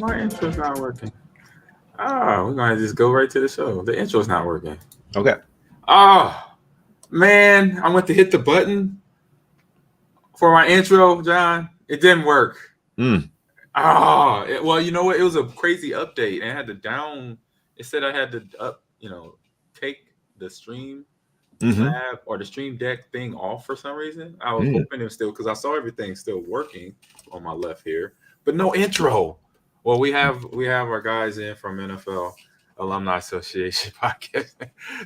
My intro's not working. We're gonna just go right to the show. The intro's not working. Okay. Man, I went to hit the button for my intro, John. It didn't work. Well, you know what? It was a crazy update, and I had to down. It said I had to take the stream tab or the stream deck thing off for some reason. I was hoping it was still, because I saw everything still working on my left here, but no intro. Well, we have our guys in from NFL Alumni Association podcast.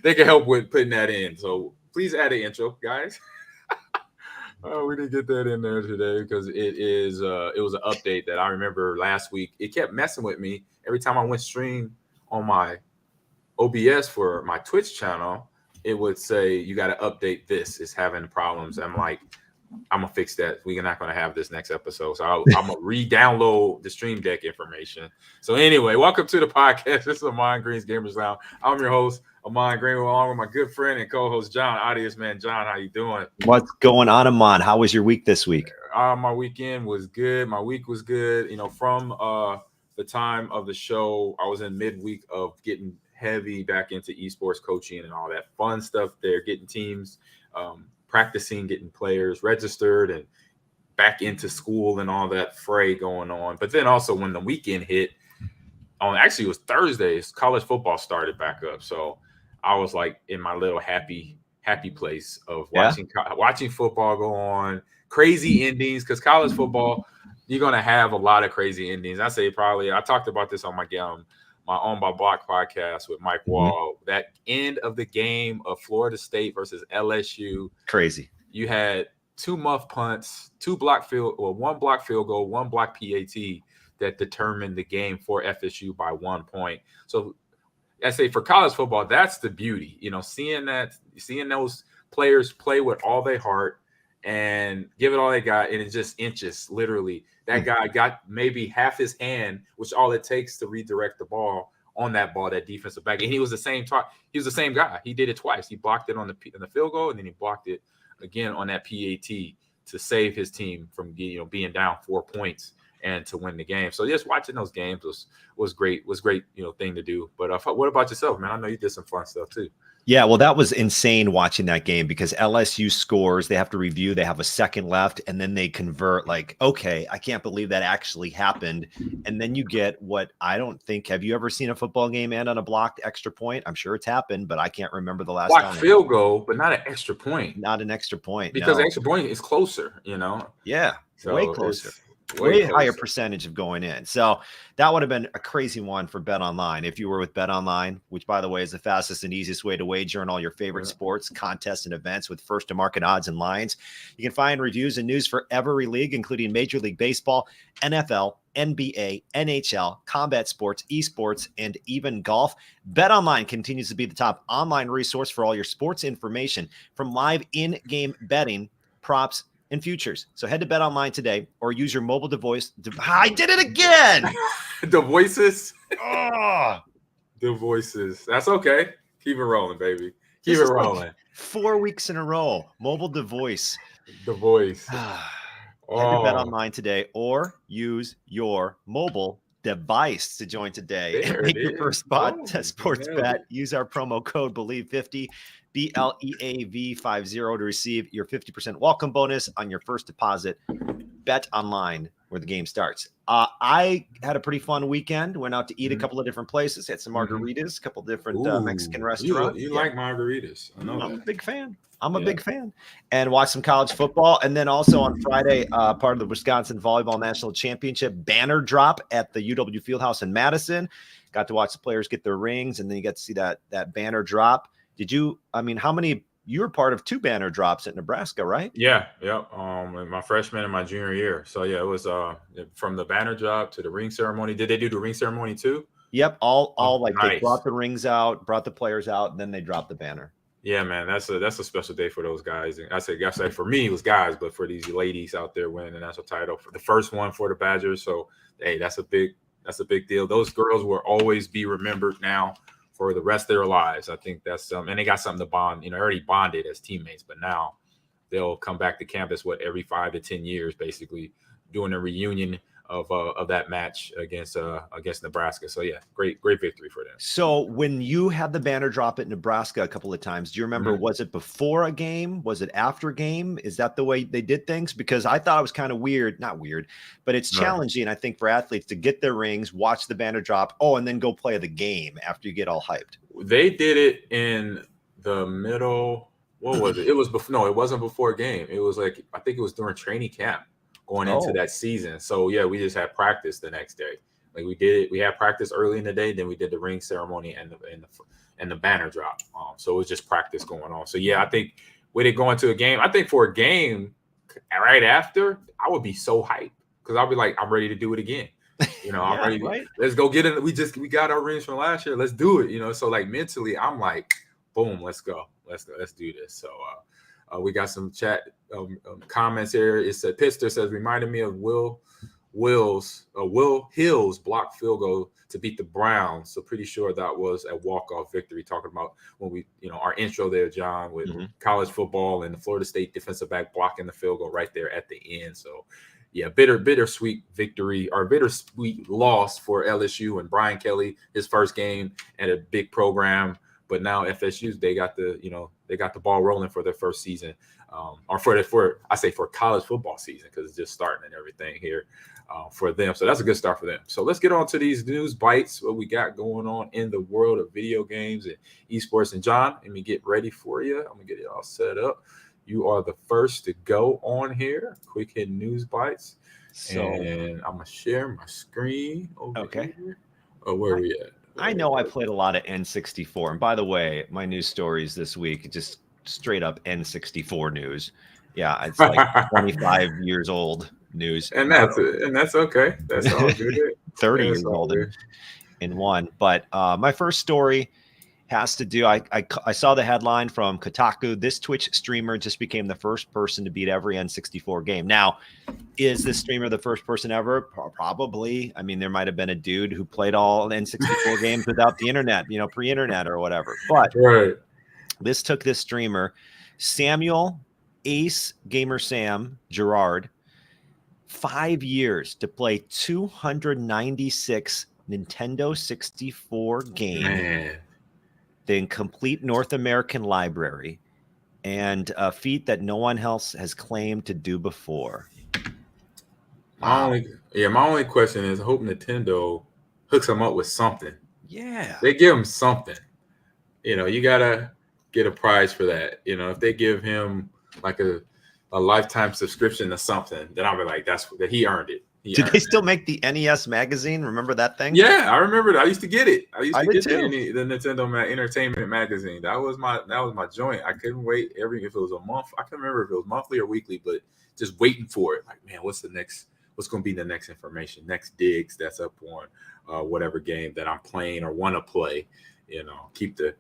They can help with putting that in. So please add an intro, guys. We didn't get that in there today because it was an update that I remember last week. It kept messing with me every time I went stream on my OBS for my Twitch channel. It would say you got to update this. It's having problems. I'm like, I'm gonna fix that. We're not gonna have this next episode, so I'm gonna re-download the stream deck information. So anyway, welcome to the podcast. This is Ahman Green's Gamers Lounge. I'm your host, Ahman Green, along with my good friend and co-host Jon Audius Man. Jon, how you doing? What's going on, Ahman? How was your week this week? My weekend was good. My week was good. You know, from the time of the show, I was in midweek of getting heavy back into esports coaching and all that fun stuff there, getting teams practicing, getting players registered and back into school and all that fray going on. But then also when the weekend hit, actually it was Thursdays, college football started back up. So I was like in my little happy place of watching football go on, crazy endings, because college football, you're going to have a lot of crazy endings. I say probably, I talked about this on my Own by Block podcast with Mike Wall. That end of the game of Florida State versus LSU. Crazy. You had two muff punts, one block field goal, one block PAT that determined the game for FSU by 1 point. So I say for college football, that's the beauty. You know, seeing those players play with all their heart and give it all they got, and it just inches, literally. That guy got maybe half his hand, which all it takes to redirect the ball on that defensive back. And he was the same guy. He did it twice. He blocked it on the field goal, and then he blocked it again on that PAT to save his team from being down 4 points and to win the game. So just watching those games was great. Thing to do. But what about yourself, man? I know you did some fun stuff too. Yeah, well, that was insane watching that game because LSU scores, they have to review, they have a second left, and then they convert like, okay, I can't believe that actually happened. And then you get what I don't think, have you ever seen a football game end on a blocked extra point? I'm sure it's happened, but I can't remember the last time. Blocked field goal, but not an extra point. Not an extra point. Because extra point is closer, Yeah, so way closer. Way higher percentage of going in. So that would have been a crazy one for Bet Online. If you were with Bet Online, which by the way is the fastest and easiest way to wager on all your favorite sports, contests, and events with first to market odds and lines. You can find reviews and news for every league, including Major League Baseball, NFL, NBA, NHL, combat sports, esports, and even golf. Bet Online continues to be the top online resource for all your sports information, from live in-game betting, props, and futures. So head to Bet Online today or use your mobile device. I did it again. The voices. Oh. The voices. That's okay. Keep it rolling, baby. Keep it rolling. Like 4 weeks in a row. Mobile device. The voice. Head to Bet Online today or use your mobile device to join today. There Make it your is. first sports bet. Use our promo code BELIEVE50. BLEAV50 to receive your 50% welcome bonus on your first deposit. Bet Online, where the game starts. I had a pretty fun weekend. Went out to eat a couple of different places. Had some margaritas, a couple of different Mexican restaurants. You like margaritas? I know. I'm a big fan. I'm a big fan. And watch some college football. And then also on Friday, part of the Wisconsin Volleyball National Championship banner drop at the UW Fieldhouse in Madison. Got to watch the players get their rings, and then you got to see that banner drop. How many you were part of 2 banner drops at Nebraska, right? Yeah, yep. In my freshman and my junior year. So yeah, it was from the banner drop to the ring ceremony. Did they do the ring ceremony too? Yep, all like nice. They brought the rings out, brought the players out, and then they dropped the banner. Yeah, man, that's a special day for those guys. And I say for me it was guys, but for these ladies out there winning the national title for the first one for the Badgers. So hey, that's a big deal. Those girls will always be remembered now for the rest of their lives. I think that's and they got something to bond. Already bonded as teammates, but now they'll come back to campus every 5 to 10 years, basically doing a reunion of that match against Nebraska. So yeah, great victory for them. So when you had the banner drop at Nebraska a couple of times, do you remember, was it before a game? Was it after a game? Is that the way they did things? Because I thought it was kind of weird, not weird, but it's challenging, I think, for athletes to get their rings, watch the banner drop, and then go play the game after you get all hyped. They did it in the middle. What was it? It was before. No, it wasn't before a game. It was like, I think it was during training camp going into that season. So yeah, we just had practice the next day. Like we did it. We had practice early in the day. Then we did the ring ceremony and the banner drop. So it was just practice going on. So yeah, I think with it going to a game, I think for a game right after, I would be so hyped because I'll be like, I'm ready to do it again. I'm ready. Right? Let's go get it. We got our rings from last year. Let's do it. So like mentally, I'm like, boom, let's go. Let's do this. So we got some chat comments here. It said Pitster says reminded me of Will Hill's blocked field goal to beat the Browns. So pretty sure that was a walk-off victory. Talking about when we, our intro there, John, with college football and the Florida State defensive back blocking the field goal right there at the end. So yeah, bittersweet victory or bittersweet loss for LSU and Brian Kelly, his first game at a big program. But now FSU, they got the ball rolling for their first season, or for college football season, because it's just starting and everything here for them. So that's a good start for them. So let's get on to these news bites, what we got going on in the world of video games and esports. And John, let me get ready for you. I'm gonna get it all set up. You are the first to go on here. Quick hit news bites. And I'm gonna share my screen over here. Oh, where are we at? I know I played a lot of N64. And by the way, my news stories this week, just straight up N64 news. Yeah, it's like 25 years old news. And that's okay. That's all good. 30 years old in one. But my first story has to do, I saw the headline from Kotaku. This Twitch streamer just became the first person to beat every N64 game. Now, is this streamer the first person ever? Probably. I mean, there might have been a dude who played all N64 games without the internet, pre-internet or whatever. But this took this streamer, Samuel Ace Gamer Sam Gerard, 5 years to play 296 Nintendo 64 games. Man. The complete North American library, and a feat that no one else has claimed to do before. My only question is, I hope Nintendo hooks them up with something. Yeah. They give him something. You gotta get a prize for that. If they give him like a lifetime subscription to something, then I'll be like, that he earned it. Did they still make the NES magazine? Remember that thing? Yeah, I remember that. I used to get it. I used to get the Nintendo Entertainment magazine. That was my joint. I couldn't wait if it was a month. I can't remember if it was monthly or weekly, but just waiting for it. Like, man, what's going to be the next information, next digs that's up on whatever game that I'm playing or want to play. Keep the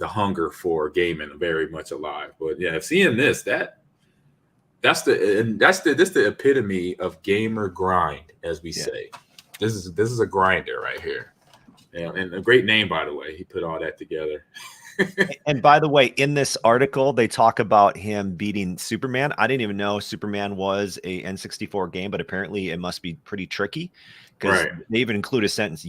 hunger for gaming very much alive. But yeah, seeing this, That's the epitome of gamer grind, as we say. This is a grinder right here. And a great name, by the way. He put all that together. And by the way, in this article, they talk about him beating Superman. I didn't even know Superman was a N64 game, but apparently it must be pretty tricky, because they even include a sentence,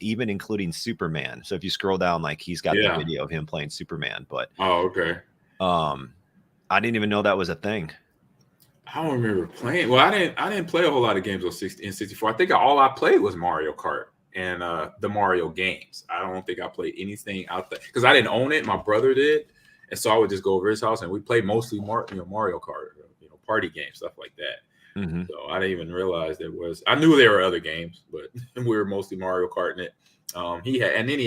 even including Superman. So if you scroll down, like, he's got the video of him playing Superman. But okay. I didn't even know that was a thing. I don't remember playing. Well, I didn't play a whole lot of games on N64. I think all I played was Mario Kart and the Mario games. I don't think I played anything out there because I didn't own it. My brother did, and so I would just go over his house and we played mostly Mario Kart, party games, stuff like that. Mm-hmm. So I didn't even realize there was. I knew there were other games, but we were mostly Mario Kart in it. He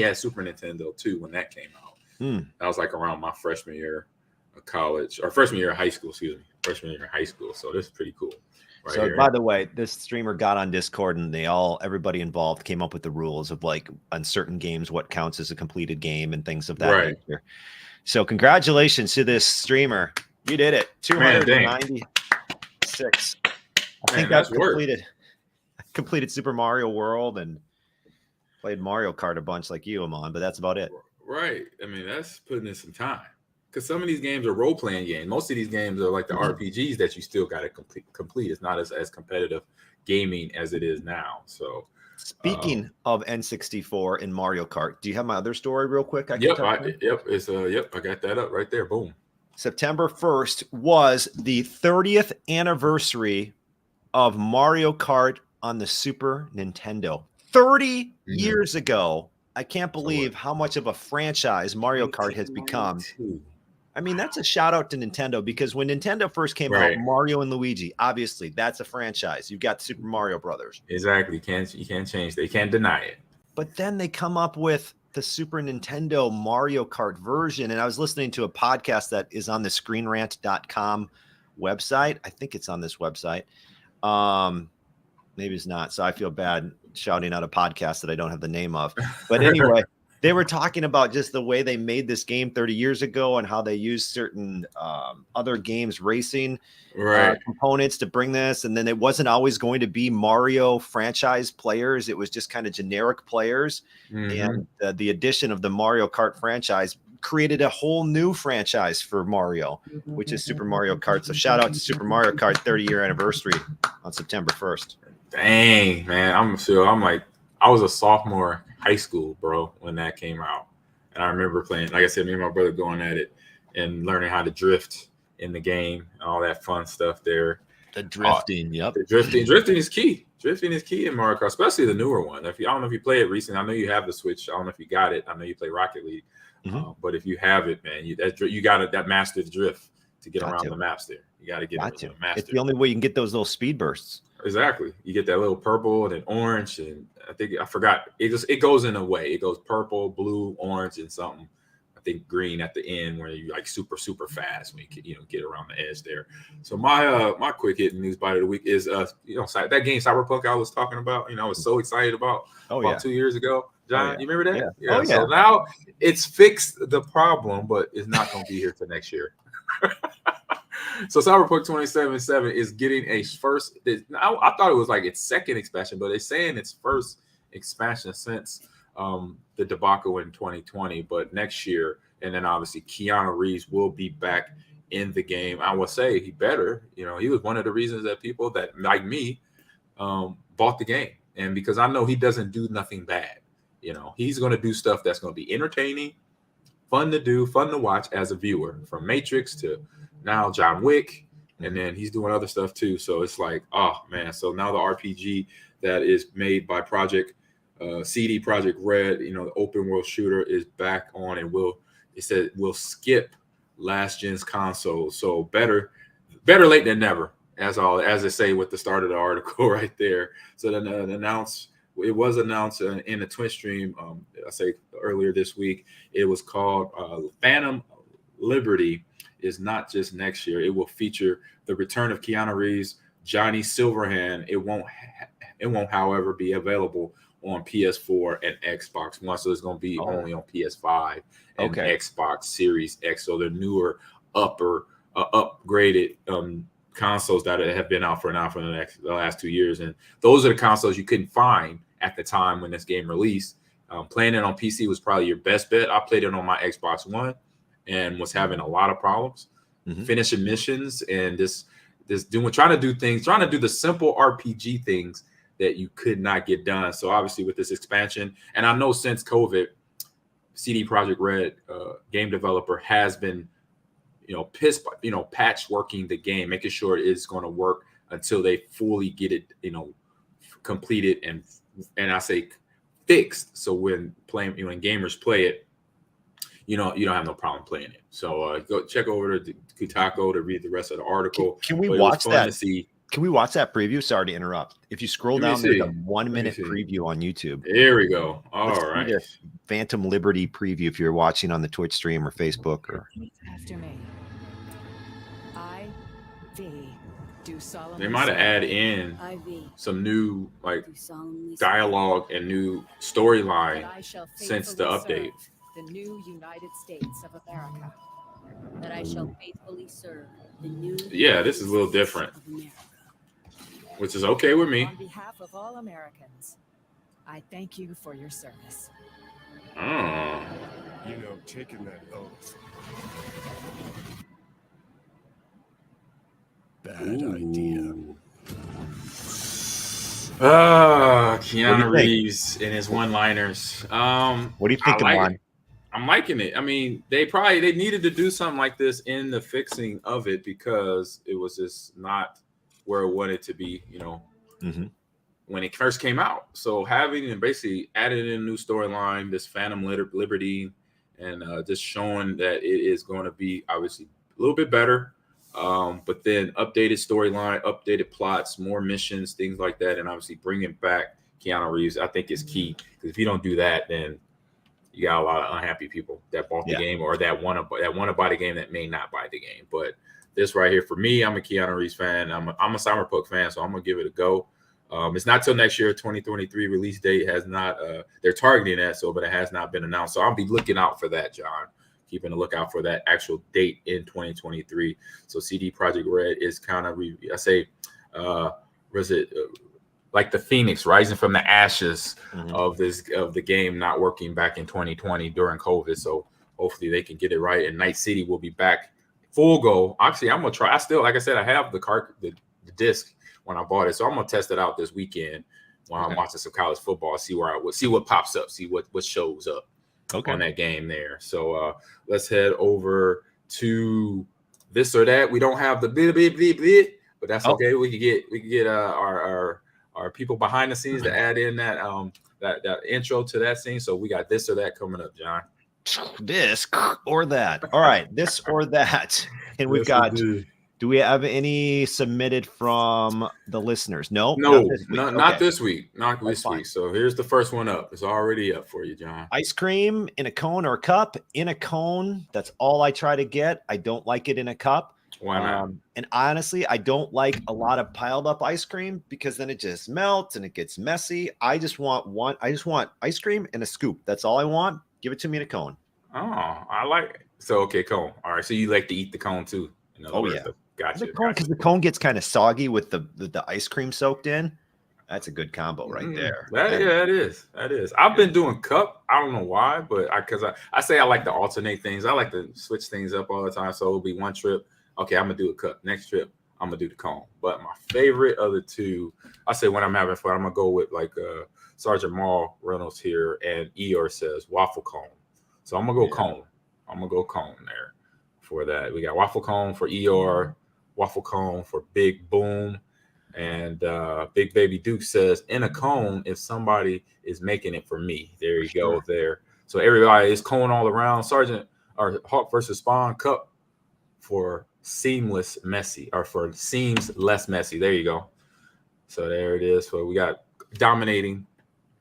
had Super Nintendo too when that came out. That was like around my freshman year of college, or freshman year of high school, excuse me. Freshman year of high school. So this is pretty cool. Right so here. By the way, this streamer got on Discord and everybody involved came up with the rules of like on certain games, what counts as a completed game and things of that nature. So congratulations to this streamer. You did it. 296. I think that's completed. Completed Super Mario World and played Mario Kart a bunch like you, Ahman, but that's about it. Right. I mean, that's putting in some time. Because some of these games are role-playing games. Most of these games are like the RPGs that you still got to complete. It's not as competitive gaming as it is now. So, speaking of N64 and Mario Kart, do you have my other story real quick? I got that up right there. Boom. September 1st was the 30th anniversary of Mario Kart on the Super Nintendo. 30 years ago. I can't believe how much of a franchise Mario Kart has become. I mean, that's a shout out to Nintendo because when Nintendo first came out, Mario and Luigi, obviously that's a franchise. You've got Super Mario Brothers. Exactly. You can't change. They can't deny it. But then they come up with the Super Nintendo Mario Kart version. And I was listening to a podcast that is on the screenrant.com website. I think it's on this website. Maybe it's not. So I feel bad shouting out a podcast that I don't have the name of. But anyway, they were talking about just the way they made this game 30 years ago and how they used certain other games racing components to bring this. And then it wasn't always going to be Mario franchise players. It was just kind of generic players. And the addition of the Mario Kart franchise created a whole new franchise for Mario, which is Super Mario Kart. So shout out to Super Mario Kart 30-year anniversary on September 1st. Dang, man. I was a sophomore high school, bro, when that came out. And I remember playing, like I said, me and my brother going at it and learning how to drift in the game and all that fun stuff there. The drifting, The drifting is key. Drifting is key in Mario Kart, especially the newer one. I don't know if you play it recently. I know you have the Switch. I don't know if you got it. I know you play Rocket League. But if you have it, man, you got that master drift to get around the maps there. You got to get it master. It's the only way you can get those little speed bursts. Exactly. You get that little purple and then orange, and I forgot. It goes in a way. It goes purple, blue, orange, and something. I think green at the end where you like super fast when you get around the edge there. So my quick hitting news bite of the week is that game Cyberpunk I was talking about. I was so excited about 2 years ago. John, you remember that? Yeah. So now it's fixed the problem, but it's not going to be here till next year. So Cyberpunk 2077 is getting a first. I thought it was like its second expansion, but it's saying its first expansion since the debacle in 2020. But next year, and then obviously Keanu Reeves will be back in the game. I will say he better. He was one of the reasons that people that like me bought the game, and because I know he doesn't do nothing bad. He's going to do stuff that's going to be entertaining, fun to do, fun to watch as a viewer, from Matrix to now John Wick, and then he's doing other stuff too. So it's like, oh man. So now the RPG that is made by CD Projekt Red, the open world shooter is back on, and we'll skip last gen's consoles. So better late than never, as they say with the start of the article right there. So then it was announced in the Twitch stream, I say earlier this week. It was called Phantom Liberty. Is not just next year. It will feature the return of Keanu Reeves, Johnny Silverhand. It won't, however, be available on PS4 and Xbox One. So it's going to be only on PS5 and Xbox Series X. So the newer, upgraded consoles that have been out for the last 2 years, and those are the consoles you couldn't find at the time when this game released. Playing it on PC was probably your best bet. I played it on my Xbox One and was having a lot of problems finishing missions and trying to do the simple RPG things that you could not get done. So obviously with this expansion, and I know since COVID, CD Projekt Red game developer has been patchworking the game, making sure it is going to work until they fully get it completed and I say fixed. So when when gamers play it, you don't have no problem playing it. So go check over to Kotaku to read the rest of the article. Can we watch that? Can we watch that preview? Sorry to interrupt. If you scroll down, there's a 1 minute preview on YouTube. Here we go. All right. Phantom Liberty preview if you're watching on the Twitch stream or Facebook. Or after me. They might have added in some new dialogue and new storyline since the update. The new United States of America. That I shall faithfully serve the new. Yeah, this is a little different, which is okay with me. On behalf of all Americans, I thank you for your service. Oh. Taking that oath. Bad idea. Keanu Reeves and his one-liners. What do you think, Ahman? I'm liking it. I mean, they needed to do something like this in the fixing of it because it was just not where it wanted to be, when it first came out. So having and basically added in a new storyline, this Phantom Liberty, and just showing that it is going to be obviously a little bit better, but then updated storyline, updated plots, more missions, things like that, and obviously bringing back Keanu Reeves, I think is key. Because if you don't do that, then you got a lot of unhappy people that bought the game or that want to buy the game that may not buy the game. But this right here, for me, I'm a Keanu Reeves fan. I'm a Cyberpunk fan, so I'm going to give it a go. It's not till next year, 2023 release date has not, they're targeting that, but it has not been announced. So I'll be looking out for that, John. Keeping a lookout for that actual date in 2023. So CD Projekt Red is kind of, like the Phoenix rising from the ashes of the game not working back in 2020 during COVID. So hopefully they can get it right, and Night City will be back full go. Actually, I'm gonna try. I still, like I said, I have the Kart, the disc when I bought it, so I'm gonna test it out this weekend while I'm watching some college football. See what pops up, see what shows up on that game there. So let's head over to this or that. We don't have the blah, but that's okay. We could get our people behind the scenes to add in that that intro to that scene. So we got this or that coming up, John. This or that. All right, this or that. And we've got. Do we have any submitted from the listeners? No, not this week. Not this week. So here's the first one up. It's already up for you, John. Ice cream in a cone or a cup? In a cone. That's all I try to get. I don't like it in a cup. Why not? And honestly, I don't like a lot of piled up ice cream because then it just melts and it gets messy. I just want ice cream in a scoop. That's all I want. Give it to me in a cone. Oh, I like it. So okay, cone. All right. So you like to eat the cone too? Yeah. Gotcha. Because the cone gets kind of soggy with the ice cream soaked in. That's a good combo right there. It is. I've been doing cup. I don't know why, but because I say I like to alternate things. I like to switch things up all the time. So it'll be one trip. Okay, I'm gonna do a cup. Next trip, I'm gonna do the cone. But my favorite of the two, I say when I'm having fun, I'm gonna go with like Sergeant Maul Reynolds here, and Eeyore says waffle cone. So I'm gonna go cone. I'm gonna go cone there for that. We got waffle cone for Eeyore, waffle cone for Big Boom, and Big Baby Duke says in a cone if somebody is making it for me. There you go there. So everybody is cone all around. Sergeant or Hawk versus Spawn cup for seamless messy, or for seems less messy. There you go. So there it is. So we got dominating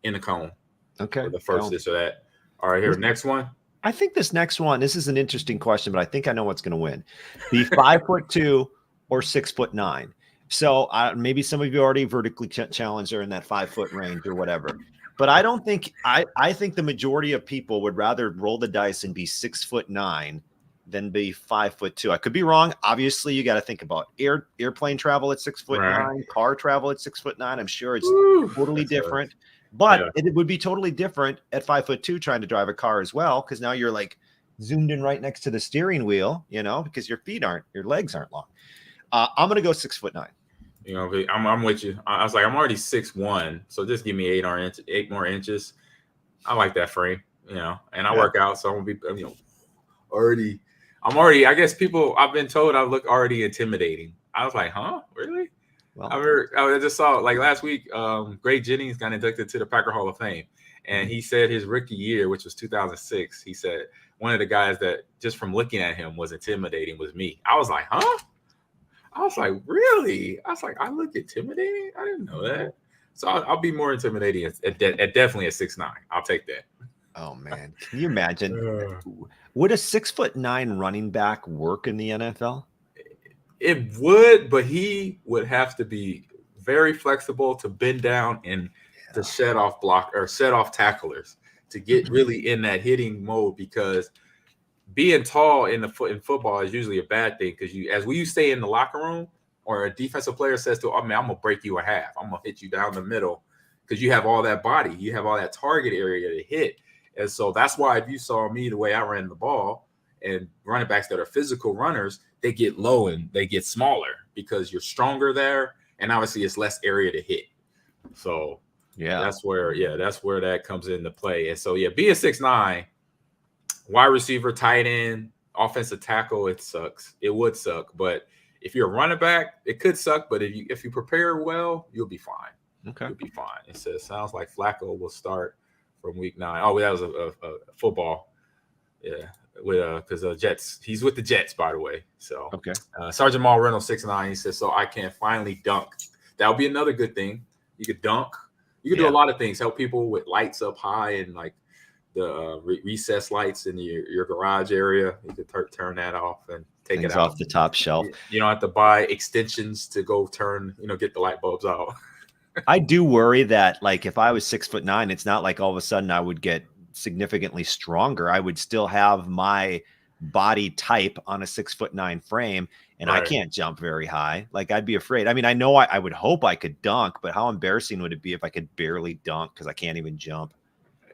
in the cone. Okay. For the first this or that. All right, here, next one. I think this next one, this is an interesting question, but I think I know what's going to win. The 5'2" or 6'9". So maybe some of you already vertically challenged are in that 5 foot range or whatever. But I don't think I think the majority of people would rather roll the dice and be 6'9" than be 5'2". I could be wrong. Obviously, you got to think about airplane travel at 6'9", car travel at 6'9". I'm sure it's totally different. But it would be totally different at 5'2" trying to drive a car as well, because now you're like zoomed in right next to the steering wheel, because your legs aren't long. I'm gonna go 6'9". I'm with you. I was like, I'm already 6'1", so just give me 8 more inches. I like that frame, and I work out, so I'm gonna be, already. I guess I've been told I look already intimidating. I was like, huh, really? Well, I just saw like last week, Greg Jennings got inducted to the Packer Hall of Fame, and he said his rookie year, which was 2006, he said one of the guys that just from looking at him was intimidating was me. I was like, huh? I was like, really? I was like, I look intimidating. I didn't know that. So I'll be more intimidating at definitely at 6'9". I'll take that. Oh man, can you imagine? Would a 6'9" running back work in the NFL? It would, but he would have to be very flexible to bend down and to shed off block or set off tacklers to get really in that hitting mode, because being tall in football is usually a bad thing, because as we stay in the locker room or a defensive player says to, oh man, I'm gonna break you in half. I'm gonna hit you down the middle because you have all that body, you have all that target area to hit. And so that's why if you saw me the way I ran the ball, and running backs that are physical runners, they get low and they get smaller because you're stronger there, and obviously it's less area to hit. So that's where that comes into play. And so being 6'9", wide receiver, tight end, offensive tackle, it sucks. It would suck, but if you're a running back, it could suck. But if you prepare well, you'll be fine. Okay, you'll be fine. It says sounds like Flacco will start from week 9. Oh, that was a football. Yeah, with because Jets. He's with the Jets, by the way. So okay. Sergeant Maul Reynolds 6'9". He says, so I can finally dunk. That would be another good thing. You could dunk. You could do a lot of things. Help people with lights up high and like the recess lights in your garage area. You could turn that off and take it out off the top shelf. You don't have to buy extensions to go get the light bulbs out. I do worry that, like, if I was 6'9", it's not like all of a sudden I would get significantly stronger. I would still have my body type on a 6'9" frame, and I can't jump very high. Like, I'd be afraid. I mean, I know I would hope I could dunk, but how embarrassing would it be if I could barely dunk because I can't even jump?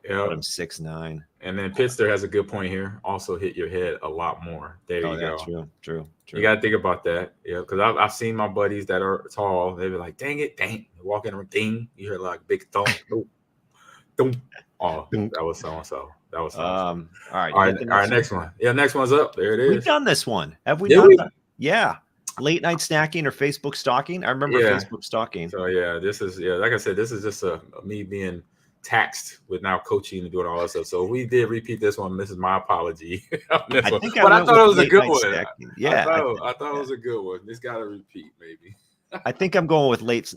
Yeah, but I'm 6'9". And then Pitster has a good point here. Also hit your head a lot more. There you go. True. You got to think about that. Yeah, because I've seen my buddies that are tall. They be like, dang it, dang. They walk in a ding. You hear like big thump. Thump. Oh, that was so-and-so. That was so-and-so. All right. Next one. Yeah, next one's up. There it is. We've done this one. Have we done that? Yeah. Late night snacking or Facebook stalking? I remember Facebook stalking. So this is like I said, this is just me being taxed with now coaching and doing all that stuff. So we did repeat this one. This is my apology. I thought it was a good one. Yeah, I thought it was a good one. This got to repeat, maybe. I think I'm going with late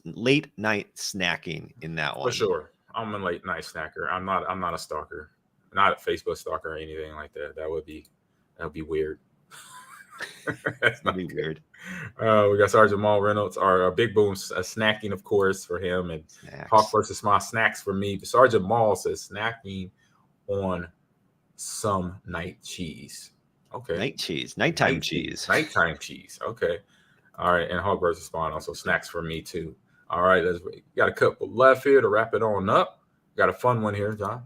night snacking in that one for sure. I'm a late night snacker. I'm not a stalker, not a Facebook stalker or anything like that. That would be weird. That's not weird. We got Sergeant Maul Reynolds, our Big Boom snacking, of course, for him, and Hawk versus Small snacks for me. But Sergeant Maul says snacking on some night cheese. Okay, nighttime cheese. Okay, all right. And Hawk versus Spawn also snacks for me too. All right, got a couple left here to wrap it on up. Got a fun one here, John.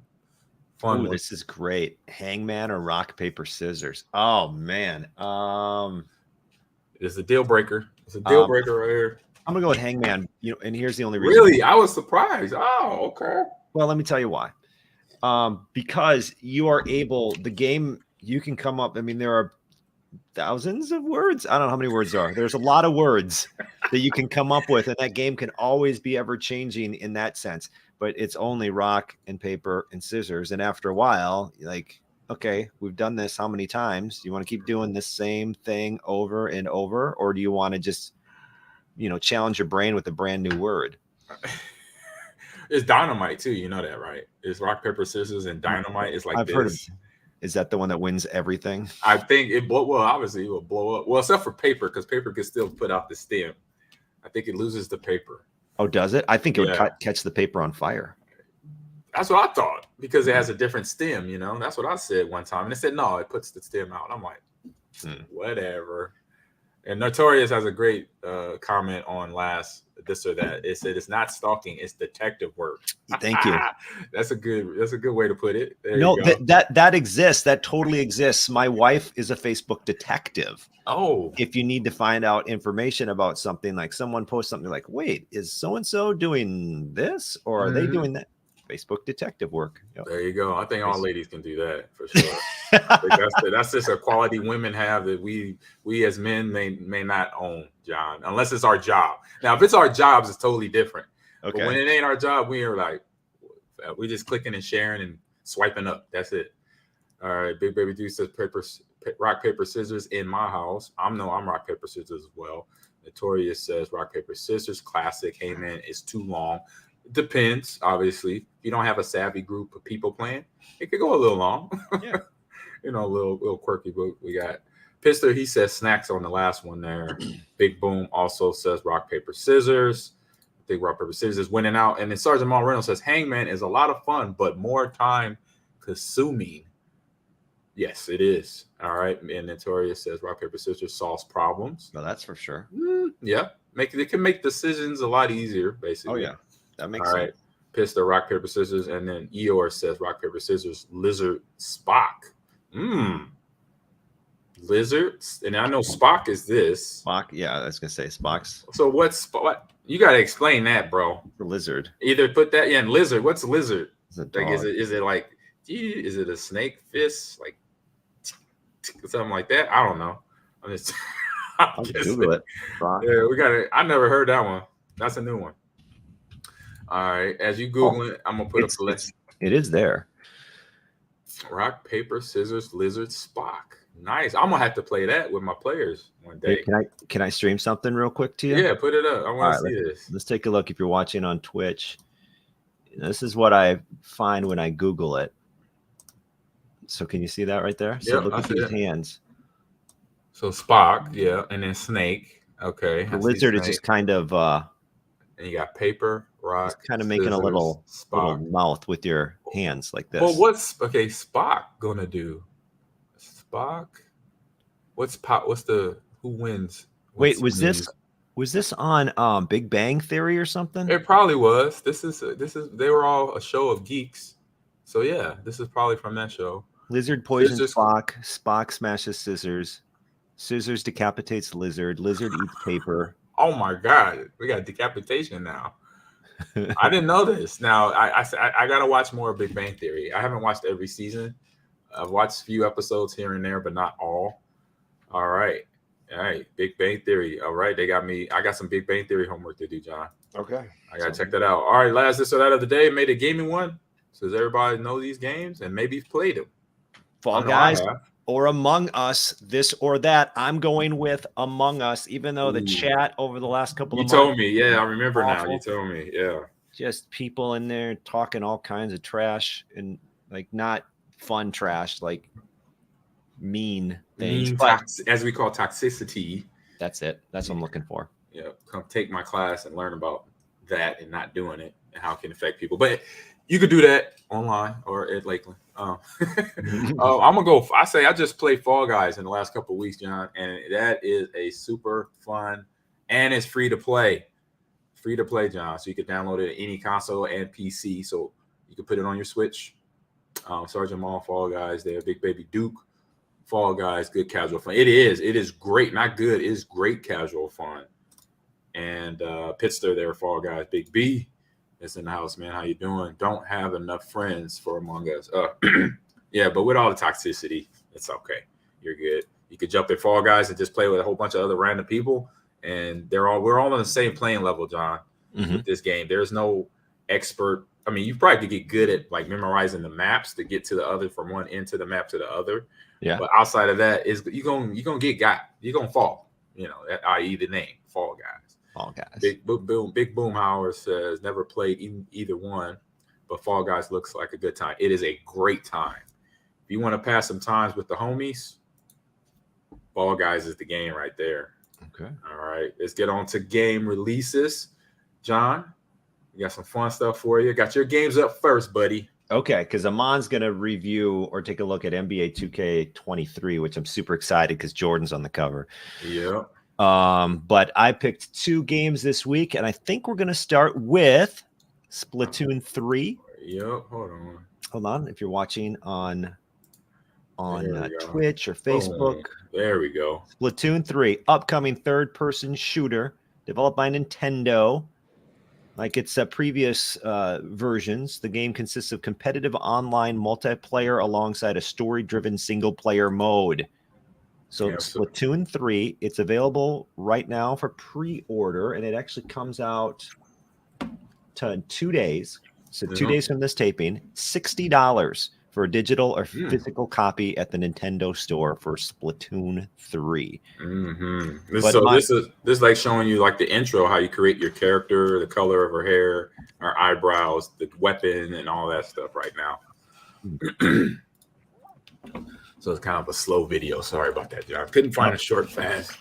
This is great. Hangman or rock, paper, scissors? Oh man. It's a deal breaker. It's a deal breaker right here. I'm gonna go with Hangman. And here's the only reason. Really? I was surprised. Oh, okay. Well, let me tell you why. Because you are able, the game, you can come up. I mean, there are thousands of words. I don't know how many words there are. There's a lot of words that you can come up with, and that game can always be ever changing in that sense. But it's only rock and paper and scissors. And after a while, like, okay, we've done this how many times? Do you want to keep doing the same thing over and over? Or do you want to just, challenge your brain with a brand new word? It's dynamite too. You know that, right? It's rock, paper, scissors, and dynamite. It's like I've heard of it. Is that the one that wins everything? I think obviously it will blow up. Well, except for paper, because paper can still put out the stem. I think it loses the paper. Oh, does it? I think it would catch the paper on fire. That's what I thought, because it has a different stem, That's what I said one time. And they said, no, it puts the stem out. I'm like, whatever. And Notorious has a great comment on last this or that. It said it's not stalking, it's detective work. Thank you. That's a good way to put it. That exists. That totally exists. My wife is a Facebook detective. Oh, if you need to find out information about something, like someone posts something like, wait, is so-and-so doing this or are they doing that? Facebook detective work. Yep. There you go. I think all ladies can do that for sure. I think that's just a quality women have that we as men may not own, John, unless it's our job. Now, if it's our jobs, it's totally different. Okay. But when it ain't our job, we are like, we're just clicking and sharing and swiping up. That's it. All right. Big Baby Dude says rock, paper, scissors in my house. I'm rock, paper, scissors as well. Notorious says rock, paper, scissors. Classic. Hey man, it's too long. It depends, obviously. If you don't have a savvy group of people playing, it could go a little long. Yeah. A little quirky, but we got Pister. He says snacks on the last one there. Big Boom also says rock, paper, scissors. I think rock, paper, scissors is winning out. And then Sergeant Maul Reynolds says Hangman is a lot of fun, but more time consuming. Yes, it is. All right. And Notorious says rock, paper, scissors solves problems. No, that's for sure. Yeah. It can make decisions a lot easier, basically. Oh, yeah. That makes All sense. right. Pistol, rock, paper, scissors. And then Eeyore says rock, paper, scissors, lizard, Spock. Lizards. And I know Spock is this. Spock. Yeah, I was going to say Spock's. So what's Spock? You got to explain that, bro. The lizard. Either put that in lizard. What's lizard? Like, is it like, is it a snake fist? Like something like that? I don't know. I'm just I'll Google it. Yeah, we got it. I never heard that one. That's a new one. All right. As you Google it, I'm gonna put up the list. It is there. Rock, paper, scissors, lizard, Spock. Nice. I'm gonna have to play that with my players one day. Hey, can I stream something real quick to you? Yeah, put it up. I want to see this. Let's take a look. If you're watching on Twitch, this is what I find when I Google it. So can you see that right there? So look at these hands. So Spock, yeah, and then snake. Okay. The lizard is just kind of and you got paper, rock. Just kind of making a little mouth with your hands like this. Well, what's Spock gonna do? Spock? Who wins? Wait, was this on Big Bang Theory or something? It probably was. They were all a show of geeks. So yeah, this is probably from that show. Lizard poisons Spock. Spock smashes scissors. Scissors decapitates lizard. Lizard eats paper. Oh my God, we got decapitation now. I didn't know this. Now I gotta watch more of Big Bang Theory. I haven't watched every season. I've watched a few episodes here and there, but not all. All right. Big Bang Theory. All right, they got me. I got some Big Bang Theory homework to do, John. Okay. I gotta check that out. All right, last this or that of the day. Made a gaming one. So does everybody know these games and maybe played them? Fall Guys or Among Us, this or that. I'm going with Among Us, even though the chat over the last couple of months. You told me. Yeah, I remember now. You told me. Yeah. Just people in there talking all kinds of trash and like not fun trash, like mean things. As we call toxicity. That's it. That's what I'm looking for. Yeah. Come take my class and learn about that and not doing it and how it can affect people. But you could do that online or at Lakeland. I'm gonna go. I just played Fall Guys in the last couple of weeks, John, and that is a super fun and it's free to play. Free to play, John. So you can download it at any console and PC. So you can put it on your Switch. Sergeant Maul, Fall Guys, there, Big Baby Duke, Fall Guys, good casual fun. It is great, not good. It is great casual fun. And Pitster there, Fall Guys, Big B. It's in the house, man. How you doing? Don't have enough friends for Among Us. Yeah, but with all the toxicity, it's okay. You're good. You could jump in Fall Guys and just play with a whole bunch of other random people, and we're all on the same playing level, John. With this game, there's no expert. I mean, you probably could get good at like memorizing the maps to get to the other from one end to the map to the other. Yeah. But outside of that, you're gonna get got. You're gonna fall. I.e. the name Fall Guys. Fall Guys. Big Boom Howard says never played either one, but Fall Guys looks like a good time. It is a great time. If you want to pass some times with the homies, Fall Guys is the game right there. Okay. All right. Let's get on to game releases. John, we got some fun stuff for you. Got your games up first, buddy. Okay, because Ahman's going to review or take a look at NBA 2K23, which I'm super excited because Jordan's on the cover. Yeah. But I picked 2 games this week, and I think we're going to start with Splatoon 3. Yep. Hold on. If you're watching on Twitch or Facebook. There we go. Splatoon 3, upcoming third-person shooter developed by Nintendo. Like its previous versions, the game consists of competitive online multiplayer alongside a story-driven single-player mode. So Splatoon 3, it's available right now for pre-order, and it actually comes out in 2 days. So 2 days from this taping, $60 for a digital or physical copy at the Nintendo store for Splatoon 3. This is like showing you like the intro, how you create your character, the color of her hair, her eyebrows, the weapon, and all that stuff right now. So it's kind of a slow video. Sorry about that, John. Couldn't find a short, fast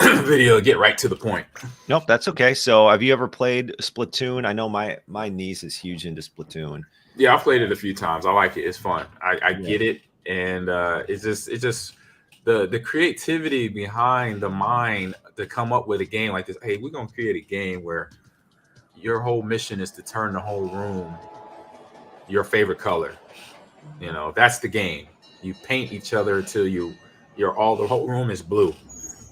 video to get right to the point. Nope, that's okay. So have you ever played Splatoon? I know my niece is huge into Splatoon. Yeah, I've played it a few times. I like it. It's fun. I get it. And it's just the creativity behind the mind to come up with a game like this. Hey, we're going to create a game where your whole mission is to turn the whole room your favorite color. You know, that's the game. You paint each other till the whole room is blue.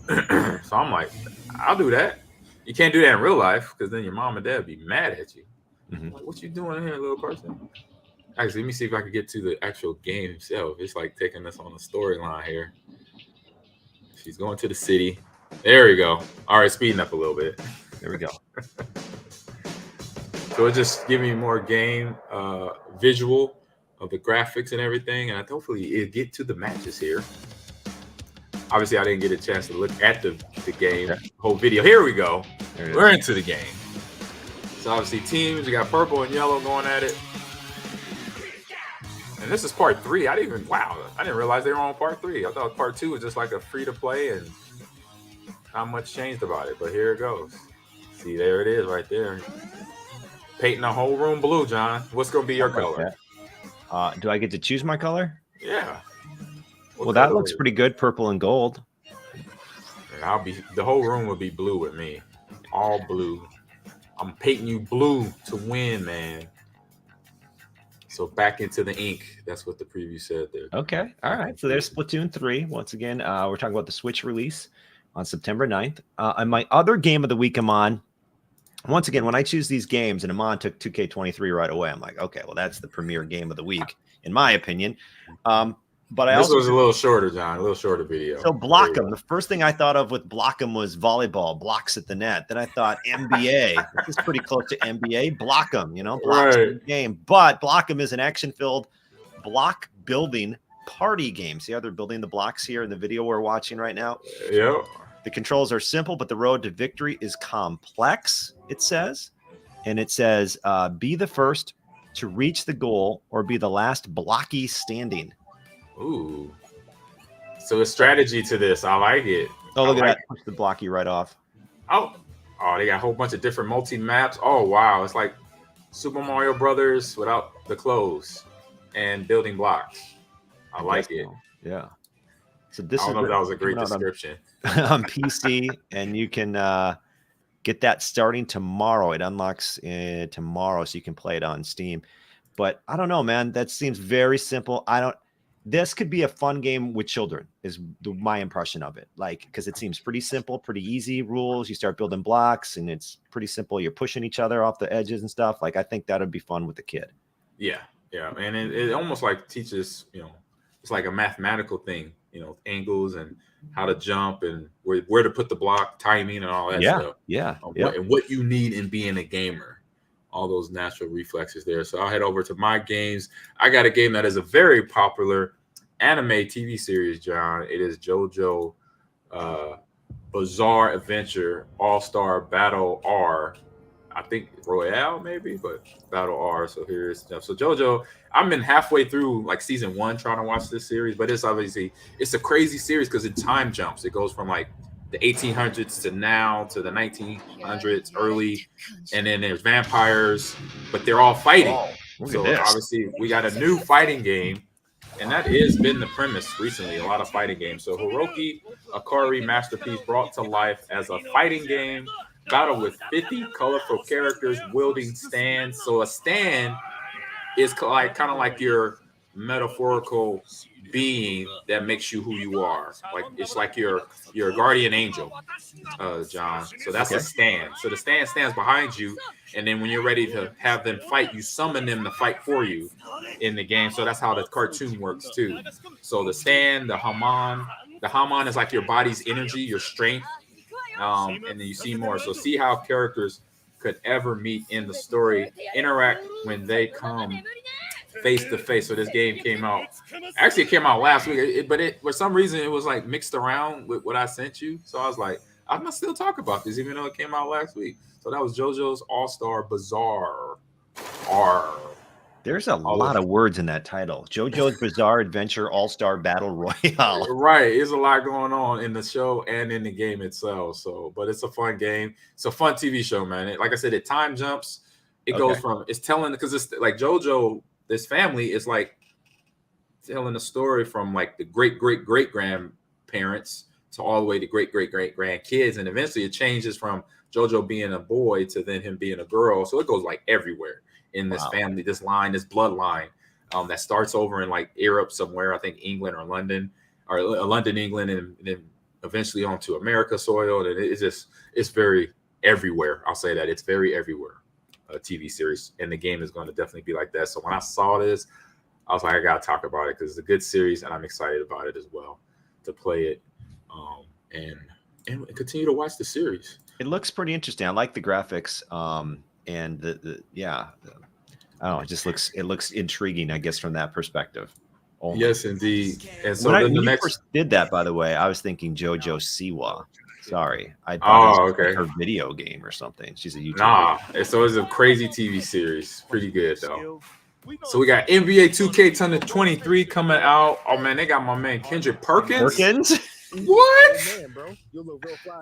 So I'm like, I'll do that. You can't do that in real life because then your mom and dad would be mad at you. Like, what you doing here, little person? Actually, let me see if I can get to the actual game itself. It's like taking us on the storyline here. She's going to the city. There we go. All right, speeding up a little bit. There we go. So it's just giving you more game visual of the graphics and everything, and hopefully it'll get to the matches here. Obviously, I didn't get a chance to look at the game whole video. Here we go. We're into the game. So obviously teams, we got purple and yellow going at it. And this is part 3. I didn't realize they were on part 3. I thought part 2 was just like a free to play and not much changed about it, but here it goes. See, there it is right there. Painting the whole room blue, John. What's going to be your color? Do I get to choose my color? Yeah. Well, that looks pretty good, purple and gold. And the whole room will be blue with me. All blue. I'm painting you blue to win, man. So back into the ink. That's what the preview said there. Okay. All right. So there's Splatoon 3. Once again, we're talking about the Switch release on September 9th. And my other game of the week, Ahman, once again, when I choose these games, and Ahman took 2K23 right away, I'm like, okay, well, that's the premier game of the week, in my opinion. But this was a little shorter, John, a little shorter video. So Block'em, the first thing I thought of with Block'em was volleyball, blocks at the net. Then I thought NBA. This is pretty close to NBA. Block'em, blocks in the game. But Block'em is an action-filled block building party game. See how they're building the blocks here in the video we're watching right now? Yep. The controls are simple, but the road to victory is complex, it says. And it says, be the first to reach the goal or be the last blocky standing. Ooh. So a strategy to this. I like it. Oh, look at that. Push the blocky right off. Oh, they got a whole bunch of different multi-maps. Oh, wow. It's like Super Mario Brothers without the clothes and building blocks. I like it. So. Yeah. So this I don't know if that was a great description. On PC, and you can get that starting tomorrow. It unlocks tomorrow, so you can play it on Steam. But I don't know, man. That seems very simple. This could be a fun game with children, is my impression of it. Like, because it seems pretty simple, pretty easy rules. You start building blocks, and it's pretty simple. You're pushing each other off the edges and stuff. Like, I think that would be fun with the kid. Yeah, and it almost like teaches, it's like a mathematical thing, angles and how to jump and where to put the block, timing, and all that stuff. Yeah. And what you need in being a gamer. All those natural reflexes there. So I'll head over to my games. I got a game that is a very popular anime TV series, John. It is JoJo Bizarre Adventure All-Star Battle R. I think Royale maybe, but Battle R. So here's stuff. So JoJo, I'm in halfway through like season 1 trying to watch this series, but it's a crazy series because it time jumps. It goes from like the 1800s to now to the 1900s early, and then there's vampires, but they're all fighting. So obviously we got a new fighting game, and that has been the premise recently, a lot of fighting games. So Hiroki Akari Masterpiece brought to life as a fighting game, battle with 50 colorful characters wielding stands. So a stand is kind of like your metaphorical being that makes you who you are. Like it's like your guardian angel, John. So that's a stand. So the stand stands behind you, and then when you're ready to have them fight, you summon them to fight for you in the game. So that's how the cartoon works too. So the stand, the Haman is like your body's energy, your strength, and then you see more. So see how characters could ever meet in the story, interact when they come face to face. So this game came out. Actually, it came out last week, but for some reason it was like mixed around with what I sent you. So I was like, I'm gonna still talk about this, even though it came out last week. So that was JoJo's All-Star Bizarre. There's a lot of words in that title. JoJo's Bizarre Adventure All-Star Battle Royale. Right. There's a lot going on in the show and in the game itself. So, but it's a fun game. It's a fun TV show, man. Like I said, it time jumps. It goes from, it's telling, because it's like JoJo, this family is like telling a story from like the great grandparents to all the way to great grandkids. And eventually it changes from JoJo being a boy to then him being a girl. So it goes like everywhere in this family, this line, this bloodline that starts over in like Europe somewhere, I think England or London, England, and then eventually onto America soil. And it's very everywhere. I'll say that it's very everywhere. A TV series, and the game is going to definitely be like that. So when I saw this, I was like, I gotta talk about it because it's a good series, and I'm excited about it as well to play it and continue to watch the series. It looks pretty interesting. I like the graphics, and I don't know. It looks intriguing, I guess, from that perspective. Yes, indeed. And so when you first did that, by the way, I was thinking JoJo Siwa. Sorry, I thought it was her video game or something. She's a YouTuber. Nah, so it's a crazy TV series. Pretty good though. So we got NBA 2K23 coming out. Oh man, they got my man Kendrick Perkins. What?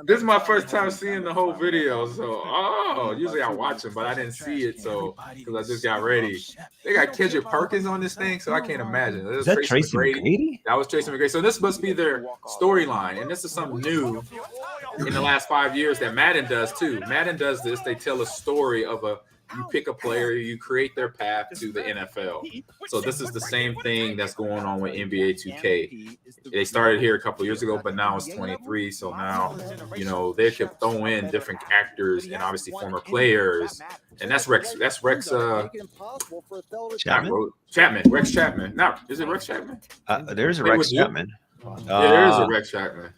This is my first time seeing the whole video. So, usually I watch them, but I didn't see it. So, because I just got ready. They got Kendrick Perkins on this thing, so I can't imagine. Is that Tracy McGrady? That was Tracy McGrady. So this must be their storyline, and this is something new in the last 5 years that Madden does too. Madden does this. They tell a story of you pick a player, you create their path to the NFL. So this is the same thing that's going on with NBA 2K. They started here a couple years ago, but now it's 23. So now, they could throw in different actors and obviously former players. And that's Rex. That's Rex. Chapman. Rex Chapman. Now, is it Rex Chapman? There's a Rex Chapman. Yeah, there is a Rex Chapman.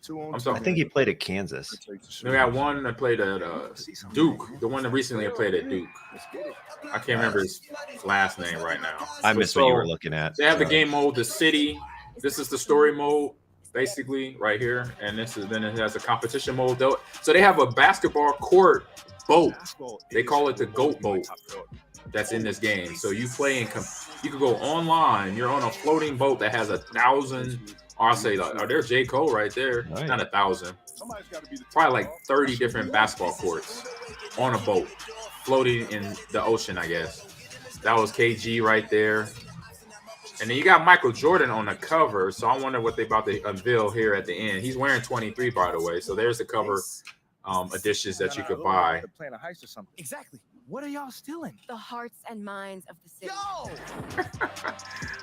I think he played at Kansas. We got one that played at Duke. The one that recently played at Duke. I can't remember his last name right now. I missed what you were looking at. They have the game mode, the city. This is the story mode, basically, right here. And then it has a competition mode. So they have a basketball court boat. They call it the GOAT boat. That's in this game. So you play and you can go online. You're on a floating boat that has 1,000. I'll say, there's J. Cole right there. Right. Not 1,000. Probably like 30 different basketball courts on a boat, floating in the ocean, I guess. That was KG right there. And then you got Michael Jordan on the cover. So I wonder what they about to unveil here at the end. He's wearing 23, by the way. So there's the cover editions that you could buy. Plan a heist or something. Exactly. What are y'all stealing? The hearts and minds of the city.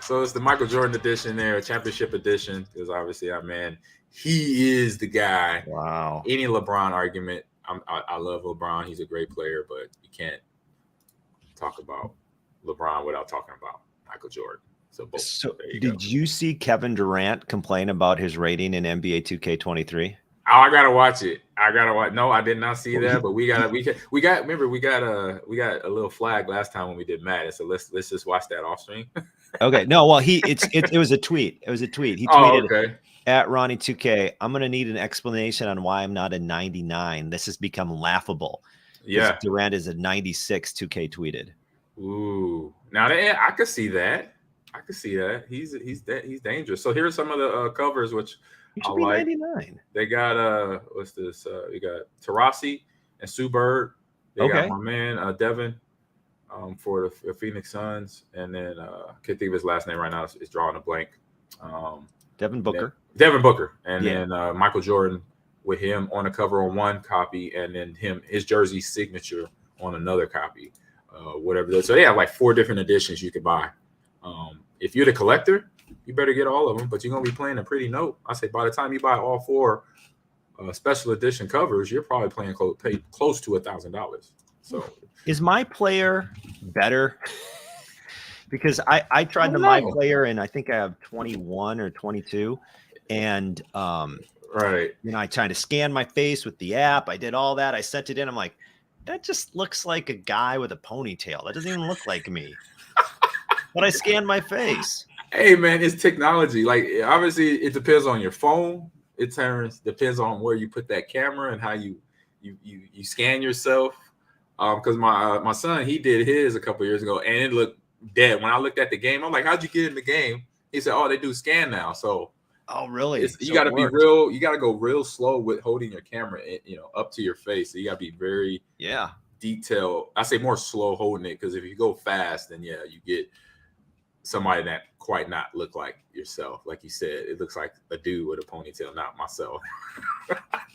So it's the Michael Jordan edition there, championship edition, because obviously, he is the guy. Wow. Any LeBron argument, I love LeBron. He's a great player, but you can't talk about LeBron without talking about Michael Jordan. So did you see Kevin Durant complain about his rating in NBA 2K23? Oh, I gotta watch it. No, I did not see that, but we got a little flag last time when we did Madden. So let's just watch that off stream. Okay. No, well, it was a tweet. It was a tweet. He tweeted at Ronnie 2K, I'm gonna need an explanation on why I'm not a 99. This has become laughable. Yeah. Durant is a 96, 2K tweeted. Ooh. Now I could see that. He's dangerous. So here's some of the covers which He should be 99. They got what's this? We got Tarasi and Sue Bird. They got my man Devin for the Phoenix Suns, and then can't think of his last name right now. It's drawing a blank. Devin Booker. Devin Booker, and then Michael Jordan with him on the cover on one copy, and then his jersey signature on another copy. Whatever. So they have like 4 different editions you could buy. If you're the collector, you better get all of them, but you're going to be playing a pretty note. I say by the time you buy all 4 special edition covers, you're probably paying close to $1,000. So is my player better? Because I tried my player and I think I have 21 or 22. And right. I tried to scan my face with the app. I did all that. I sent it in. I'm like, that just looks like a guy with a ponytail. That doesn't even look like me. But I scanned my face. Hey man, it's technology. Like obviously, it depends on your phone. It depends on where you put that camera and how you scan yourself. Because my son, he did his a couple years ago, and it looked dead. When I looked at the game, I'm like, "How'd you get in the game?" He said, "Oh, they do scan now." So, oh really? You got to be real. You got to go real slow with holding your camera, up to your face. So you got to be very detailed. I say more slow holding it because if you go fast, then you get somebody that quite not look like yourself. Like you said, it looks like a dude with a ponytail, not myself.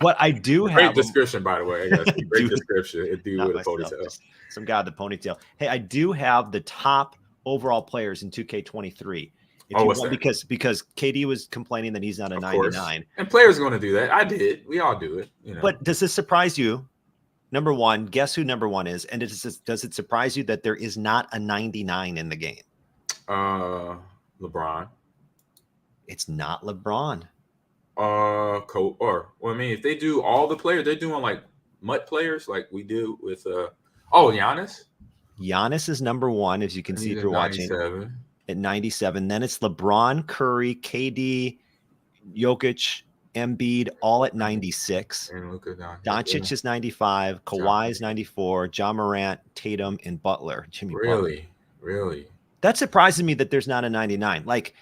What I do have great description, by the way. Great description. A dude with a ponytail. Some guy with a ponytail. Hey, I do have the top overall players in 2K23. Because KD was complaining that he's not a 99. And players are going to do that. I did. We all do it. But does this surprise you? Number one, guess who number one is? And does it surprise you that there is not a 99 in the game? LeBron. It's not LeBron. If they do all the players, they're doing like MUT players, like we do with Giannis. Giannis is number one, as you can see if you're watching. At 97. Then it's LeBron, Curry, KD, Jokic, Embiid, all at 96. Doncic is 95. Kawhi is 94. Ja Morant, Tatum, and Butler. Jimmy Butler. Really? That surprises me that there's not a 99. Like,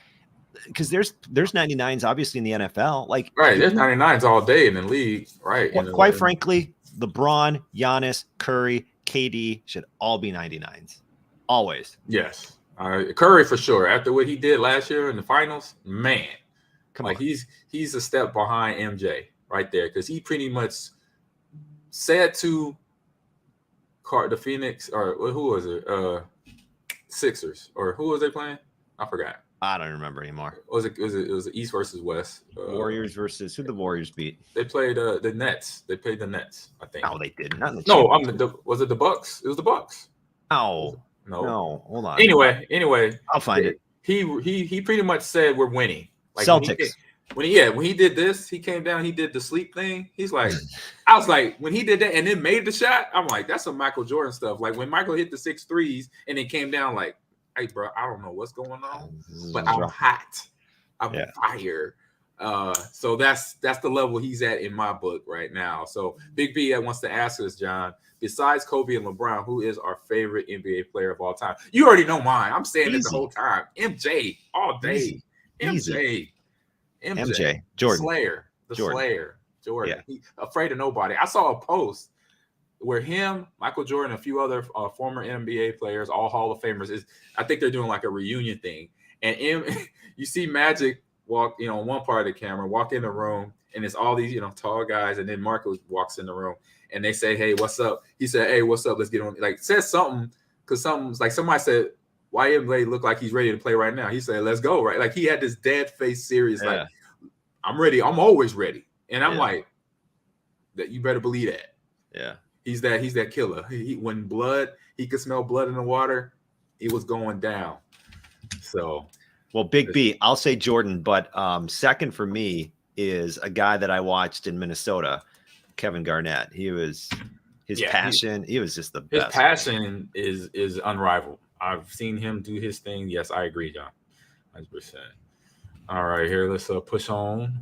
because there's 99s obviously in the NFL. Like, right, there's 99s all day in the league, right? Quite frankly, LeBron, Giannis, Curry, KD should all be 99s. Always. Yes. Curry for sure. After what he did last year in the finals, man, he's a step behind MJ right there because he pretty much said to the Phoenix or who was it? Sixers or who was they playing? I forgot. I don't remember anymore. It was East versus West. Warriors versus who the Warriors beat? They played the Nets. They played the Nets, I think. No, they didn't. Was it the Bucks? It was the Bucks. Oh. No, hold on. Anyway, I'll find it. He pretty much said we're winning. Like Celtics. When he did this, he came down, he did the sleep thing. He's like, I was like, when he did that and then made the shot, I'm like, that's some Michael Jordan stuff. Like when Michael hit the 6 threes and then came down like, hey, bro, I don't know what's going on, but I'm hot. I'm fire. So that's the level he's at in my book right now. So Big B wants to ask us, John, besides Kobe and LeBron, who is our favorite NBA player of all time? You already know mine. I'm saying it the whole time. MJ all day. MJ. Jordan. Slayer. Jordan. Slayer. Jordan. He afraid of nobody. I saw a post where him, Michael Jordan, a few other former NBA players, all Hall of Famers, I think they're doing like a reunion thing. And you see Magic walk, one part of the camera, walk in the room, and it's all these, tall guys, and then Marco walks in the room, and they say, "Hey, what's up?" He said, "Hey, what's up? Let's get on." Like says something because something's like somebody said, "Why MJ look like he's ready to play right now?" He said, "Let's go!" Right? Like he had this dead face, serious, like I'm ready. I'm always ready, and I'm like, that you better believe that. Yeah, he's that killer. When he could smell blood in the water, it was going down. So. Well, Big B, I'll say Jordan, but second for me is a guy that I watched in Minnesota, Kevin Garnett. He was passion. He was just the best. His passion is unrivaled. I've seen him do his thing. Yes, I agree, John. 100%. All right, here let's push on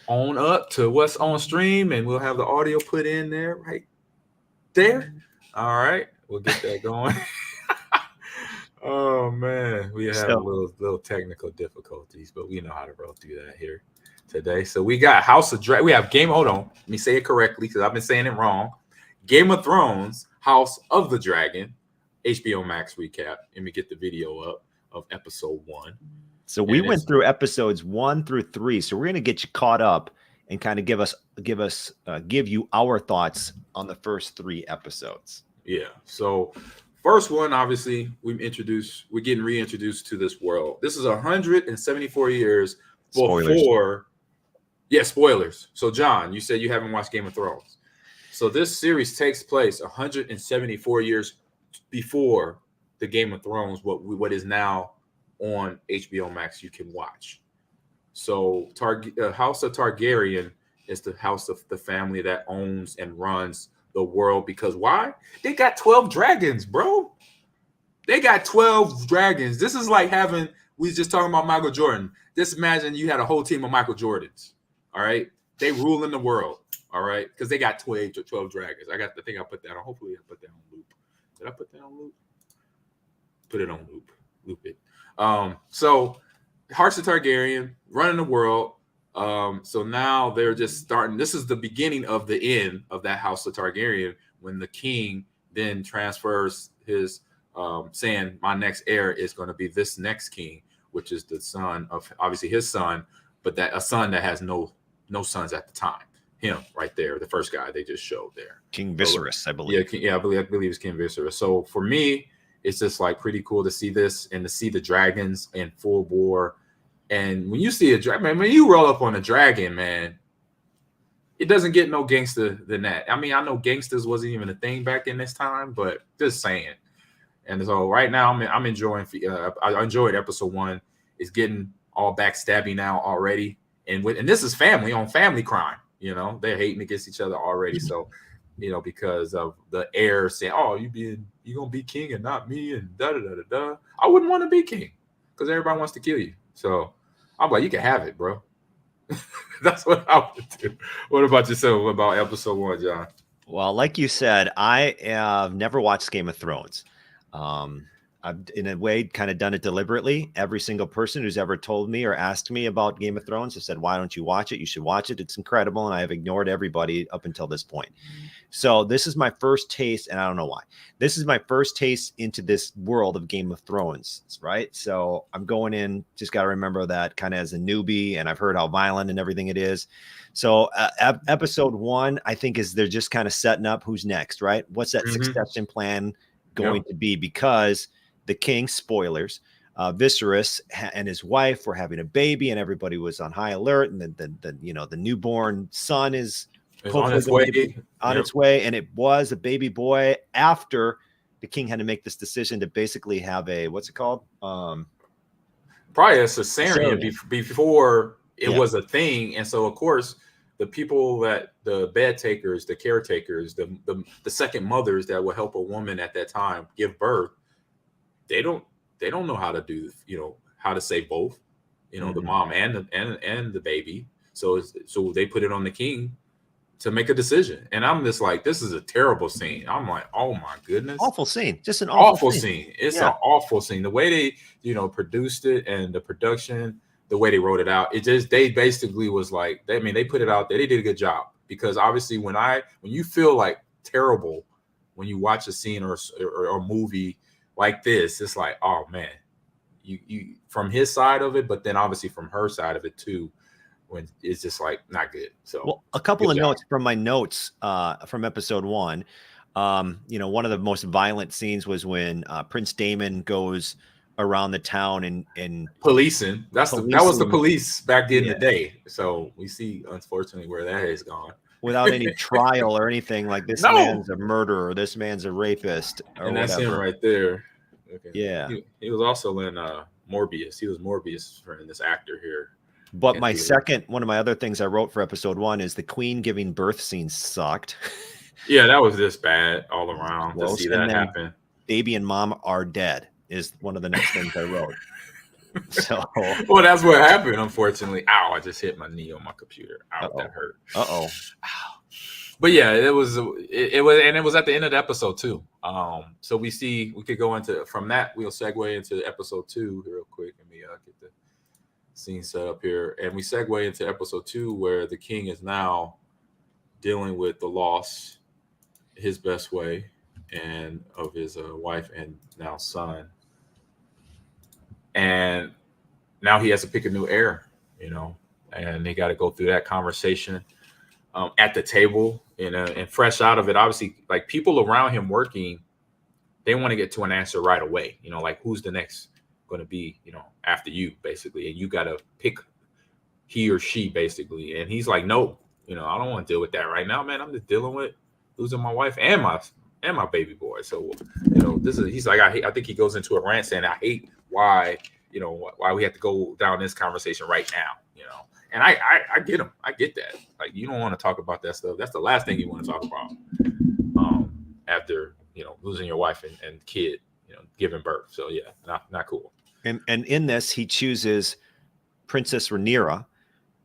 up to what's on stream, and we'll have the audio put in there right there. All right, we'll get that going. Oh man, we have a little technical difficulties, but we know how to roll through that here today. So we got House of Dragon. We have Hold on, let me say it correctly because I've been saying it wrong. Game of Thrones, House of the Dragon, HBO Max recap. Let me get the video up of episode 1. So we went through episodes 1 through 3. So we're gonna get you caught up and kind of give you our thoughts on the first 3 episodes. Yeah. So. First one, obviously, we're getting reintroduced to this world. This is 174 years before. Spoilers. Yeah, spoilers. So, John, you said you haven't watched Game of Thrones. So this series takes place 174 years before the Game of Thrones, what is now on HBO Max you can watch. So House of Targaryen is the house of the family that owns and runs the world because why? They got 12 dragons, bro. They got 12 dragons. This is like having, we was just talking about Michael Jordan. Just imagine you had a whole team of Michael Jordans. All right. They ruling the world. All right. Because they got 12 dragons. I think I put that on. Hopefully I put that on loop. Did I put that on loop? Put it on loop. Loop it. So Hearts of Targaryen running the world. So now they're just starting. This is the beginning of the end of that House of Targaryen when the king then transfers his saying my next heir is going to be this next king, which is the son of obviously his son, but that a son that has no sons at the time. Him right there, the first guy they just showed there, King Viserys, I believe. I believe it's King Viserys. So for me, it's just like pretty cool to see this and to see the dragons in full bore. And when you see a dragon, when you roll up on a dragon, man, it doesn't get no gangster than that. I mean, I know gangsters wasn't even a thing back in this time, but just saying. And so right now, I'm enjoying. I enjoyed episode 1. It's getting all backstabby now already, and this is family on family crime. You know, they're hating against each other already. So, you know, because of the heir saying, "Oh, you gonna be king and not me," and da da da da da. I wouldn't want to be king because everybody wants to kill you. So I'm like, you can have it, bro. That's what I would do. What about yourself? What about episode 1, John? Well, like you said, I have never watched Game of Thrones. I've in a way kind of done it deliberately. Every single person who's ever told me or asked me about Game of Thrones has said, why don't you watch it? You should watch it. It's incredible. And I have ignored everybody up until this point. So this is my first taste, and I don't know why. This is my first taste into this world of Game of Thrones, right? So I'm going in, just got to remember that kind of as a newbie, and I've heard how violent and everything it is. So episode 1, I think, is they're just kind of setting up who's next, right? What's that succession plan going to be? Because the king, spoilers, Viserys and his wife were having a baby, and everybody was on high alert. And the newborn son is on its way. Its way, and it was a baby boy. After the king had to make this decision to basically have a what's it called? Probably a cesarean before it was a thing, and so of course the people that the bed takers, the caretakers, the second mothers that will help a woman at that time give birth. They don't know how to do, how to say both, the mom and the baby. So they put it on the king to make a decision. And I'm just like, this is a terrible scene. I'm like, oh my goodness. Awful scene. Just an awful scene. It's an awful scene. The way they, produced it and the production, the way they wrote it out, they basically was like, they put it out there. They did a good job, because obviously when you feel like terrible, when you watch a scene or a movie like this, it's like, oh man, you from his side of it, but then obviously from her side of it too, when it's just like not good. So, well, a couple of notes from my notes from episode 1. One of the most violent scenes was when Prince Daemon goes around the town and policing. That was the police back in the day. So we see, unfortunately, where that has gone. Without any trial or anything, like this man's a murderer, this man's a rapist, and that's him right there. Okay. Yeah, he was also in Morbius. He was Morbius for this actor here. But one of my other things I wrote for episode 1 is the queen giving birth scene sucked. Yeah, that was just bad all around to see that happen. Baby and mom are dead is one of the next things I wrote. So, well, that's what happened, unfortunately. Ow, I just hit my knee on my computer. Ow, that hurt. Ow. But yeah, it was, and it was at the end of the episode too. So we could go into, from that, we'll segue into episode 2 real quick. Let me get the scene set up here. And we segue into episode 2, where the king is now dealing with the loss his best way and of his wife and now son. And now he has to pick a new heir, and they got to go through that conversation at the table, and fresh out of it. Obviously, like people around him working, they want to get to an answer right away. Like who's the next going to be, after you, basically, and you got to pick he or she, basically. And he's like, no, I don't want to deal with that right now, man. I'm just dealing with losing my wife and my baby boy. So, he's like, I think he goes into a rant saying, I hate why we have to go down this conversation right now, and I get him. I get that. Like, you don't want to talk about that stuff. That's the last thing you want to talk about after, losing your wife and kid, giving birth. So yeah, not cool. And in this, he chooses Princess Rhaenyra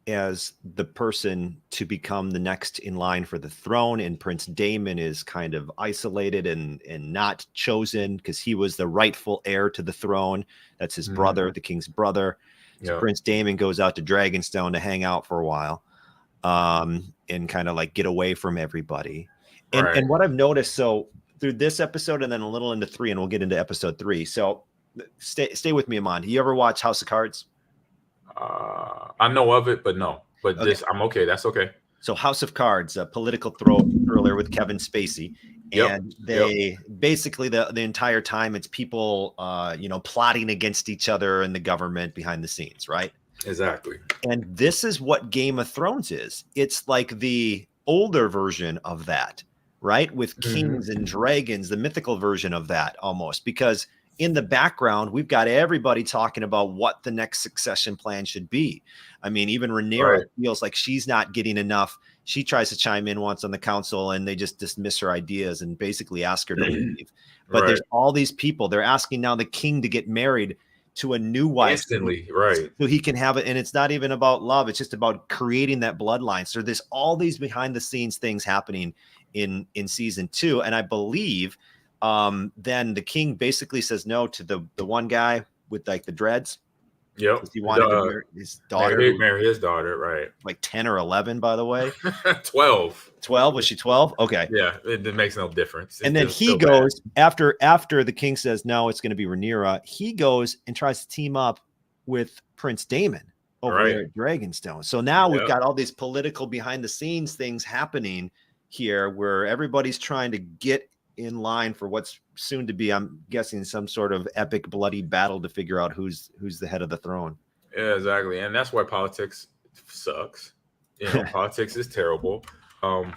as the person to become the next in line for the throne, and Prince Daemon is kind of isolated and not chosen because he was the rightful heir to the throne. That's his brother, the king's brother. So Prince Daemon goes out to Dragonstone to hang out for a while, and kind of like get away from everybody. And what I've noticed, so through this episode and then a little into 3, and we'll get into episode 3. So stay with me, Ahman. Do you ever watch House of Cards? I know of it, but no. But this, I'm okay. That's okay. So House of Cards, a political thriller with Kevin Spacey. And they basically the entire time it's people, plotting against each other and the government behind the scenes, right? Exactly. And this is what Game of Thrones is. It's like the older version of that, right? With kings and dragons, the mythical version of that almost, because in the background, we've got everybody talking about what the next succession plan should be. I mean, even Rhaenyra feels like she's not getting enough. She tries to chime in once on the council and they just dismiss her ideas and basically ask her to leave. But there's all these people. They're asking now the king to get married to a new wife instantly, so he can have it. And it's not even about love. It's just about creating that bloodline. So there's all these behind the scenes things happening in season 2. And I believe then the king basically says no to the one guy with like the dreads. Yep. He wanted to marry his daughter. Marry his daughter, right? Like 10 or 11, by the way. 12. 12? Was she 12? Okay. Yeah, it makes no difference. And then he goes after the king says no, it's going to be Rhaenyra. He goes and tries to team up with Prince Daemon over there at Dragonstone. So now we've got all these political behind the scenes things happening here where everybody's trying to get in line for what's soon to be, I'm guessing, some sort of epic bloody battle to figure out who's the head of the throne. Yeah, exactly. And that's why politics sucks. Politics is terrible. I'm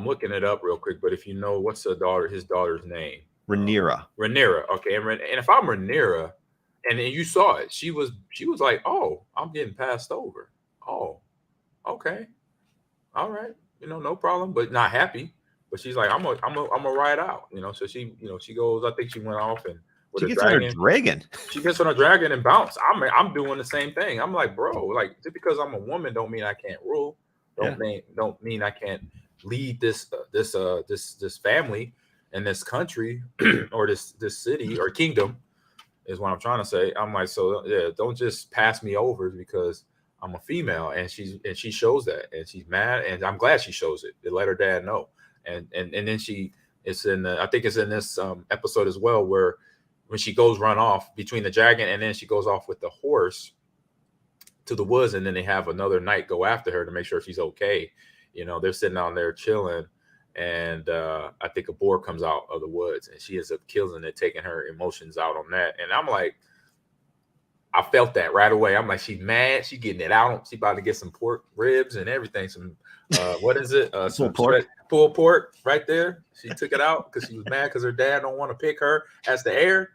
looking it up real quick, but if you know what's his daughter's name? Rhaenyra. Rhaenyra. Okay. And if I'm Rhaenyra and you saw it, she was like, oh, I'm getting passed over. Oh, okay. All right. No problem, but not happy. But she's like, I'm a ride out, So she, she goes. I think she went off and with she gets on a dragon. She gets on a dragon and bounce. I'm doing the same thing. I'm like, bro, like just because I'm a woman don't mean I can't rule. Don't mean I can't lead this family and this country or this city or kingdom is what I'm trying to say. I'm like, so yeah, don't just pass me over because I'm a female. And she shows that, and she's mad, and I'm glad she shows it. It let her dad know. And then I think it's in this episode as well, where when she goes run off between the dragon and then she goes off with the horse to the woods, and then they have another knight go after her to make sure she's okay. They're sitting down there chilling, and I think a boar comes out of the woods, and she ends up killing it, taking her emotions out on that. And I'm like, I felt that right away. I'm like, she's mad. She's getting it out. She's about to get some pork ribs and everything. Some what is it? Some pulled pork right there. She took it out because she was mad because her dad don't want to pick her as the heir.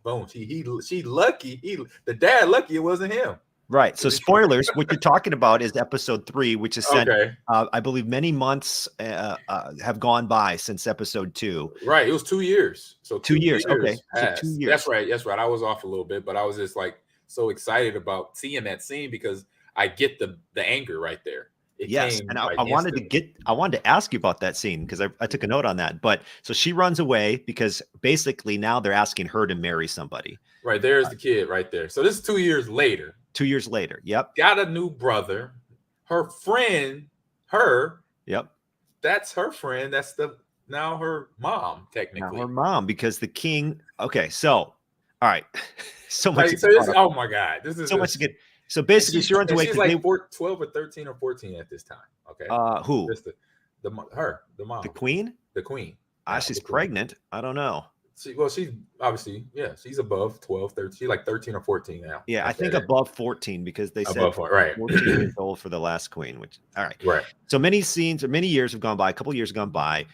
Boom. She lucky. The dad lucky it wasn't him. Right. So spoilers. What you're talking about is episode 3, which is sent. I believe many months have gone by since episode 2. Right. It was 2 years. So 2 years. Okay. So 2 years. That's right. That's right. I was off a little bit, but I was just like so excited about seeing that scene because I get the anger right there. Yes, and I wanted to ask you about that scene because I took a note on that. But so she runs away because basically now they're asking her to marry somebody. Right, there's the kid right there. So this is 2 years later. 2 years later, yep. Got a new brother. Her friend, Yep. That's her friend. That's now her mom, technically. Now her mom, because the king. Okay, so all right, so much. Right, so this, oh my God, this is so much to get. So basically, she runs away. She's like 12 or 13 or 14 at this time. Okay. Who? Just the mom. The queen. The queen. She's pregnant. I don't know. She's obviously, she's above 12, 13. She's like 13 or 14 now. Yeah, I think above 14 because they said 14 years old for the last queen, which, all right. Right. So many years have gone by. A couple of years have gone by.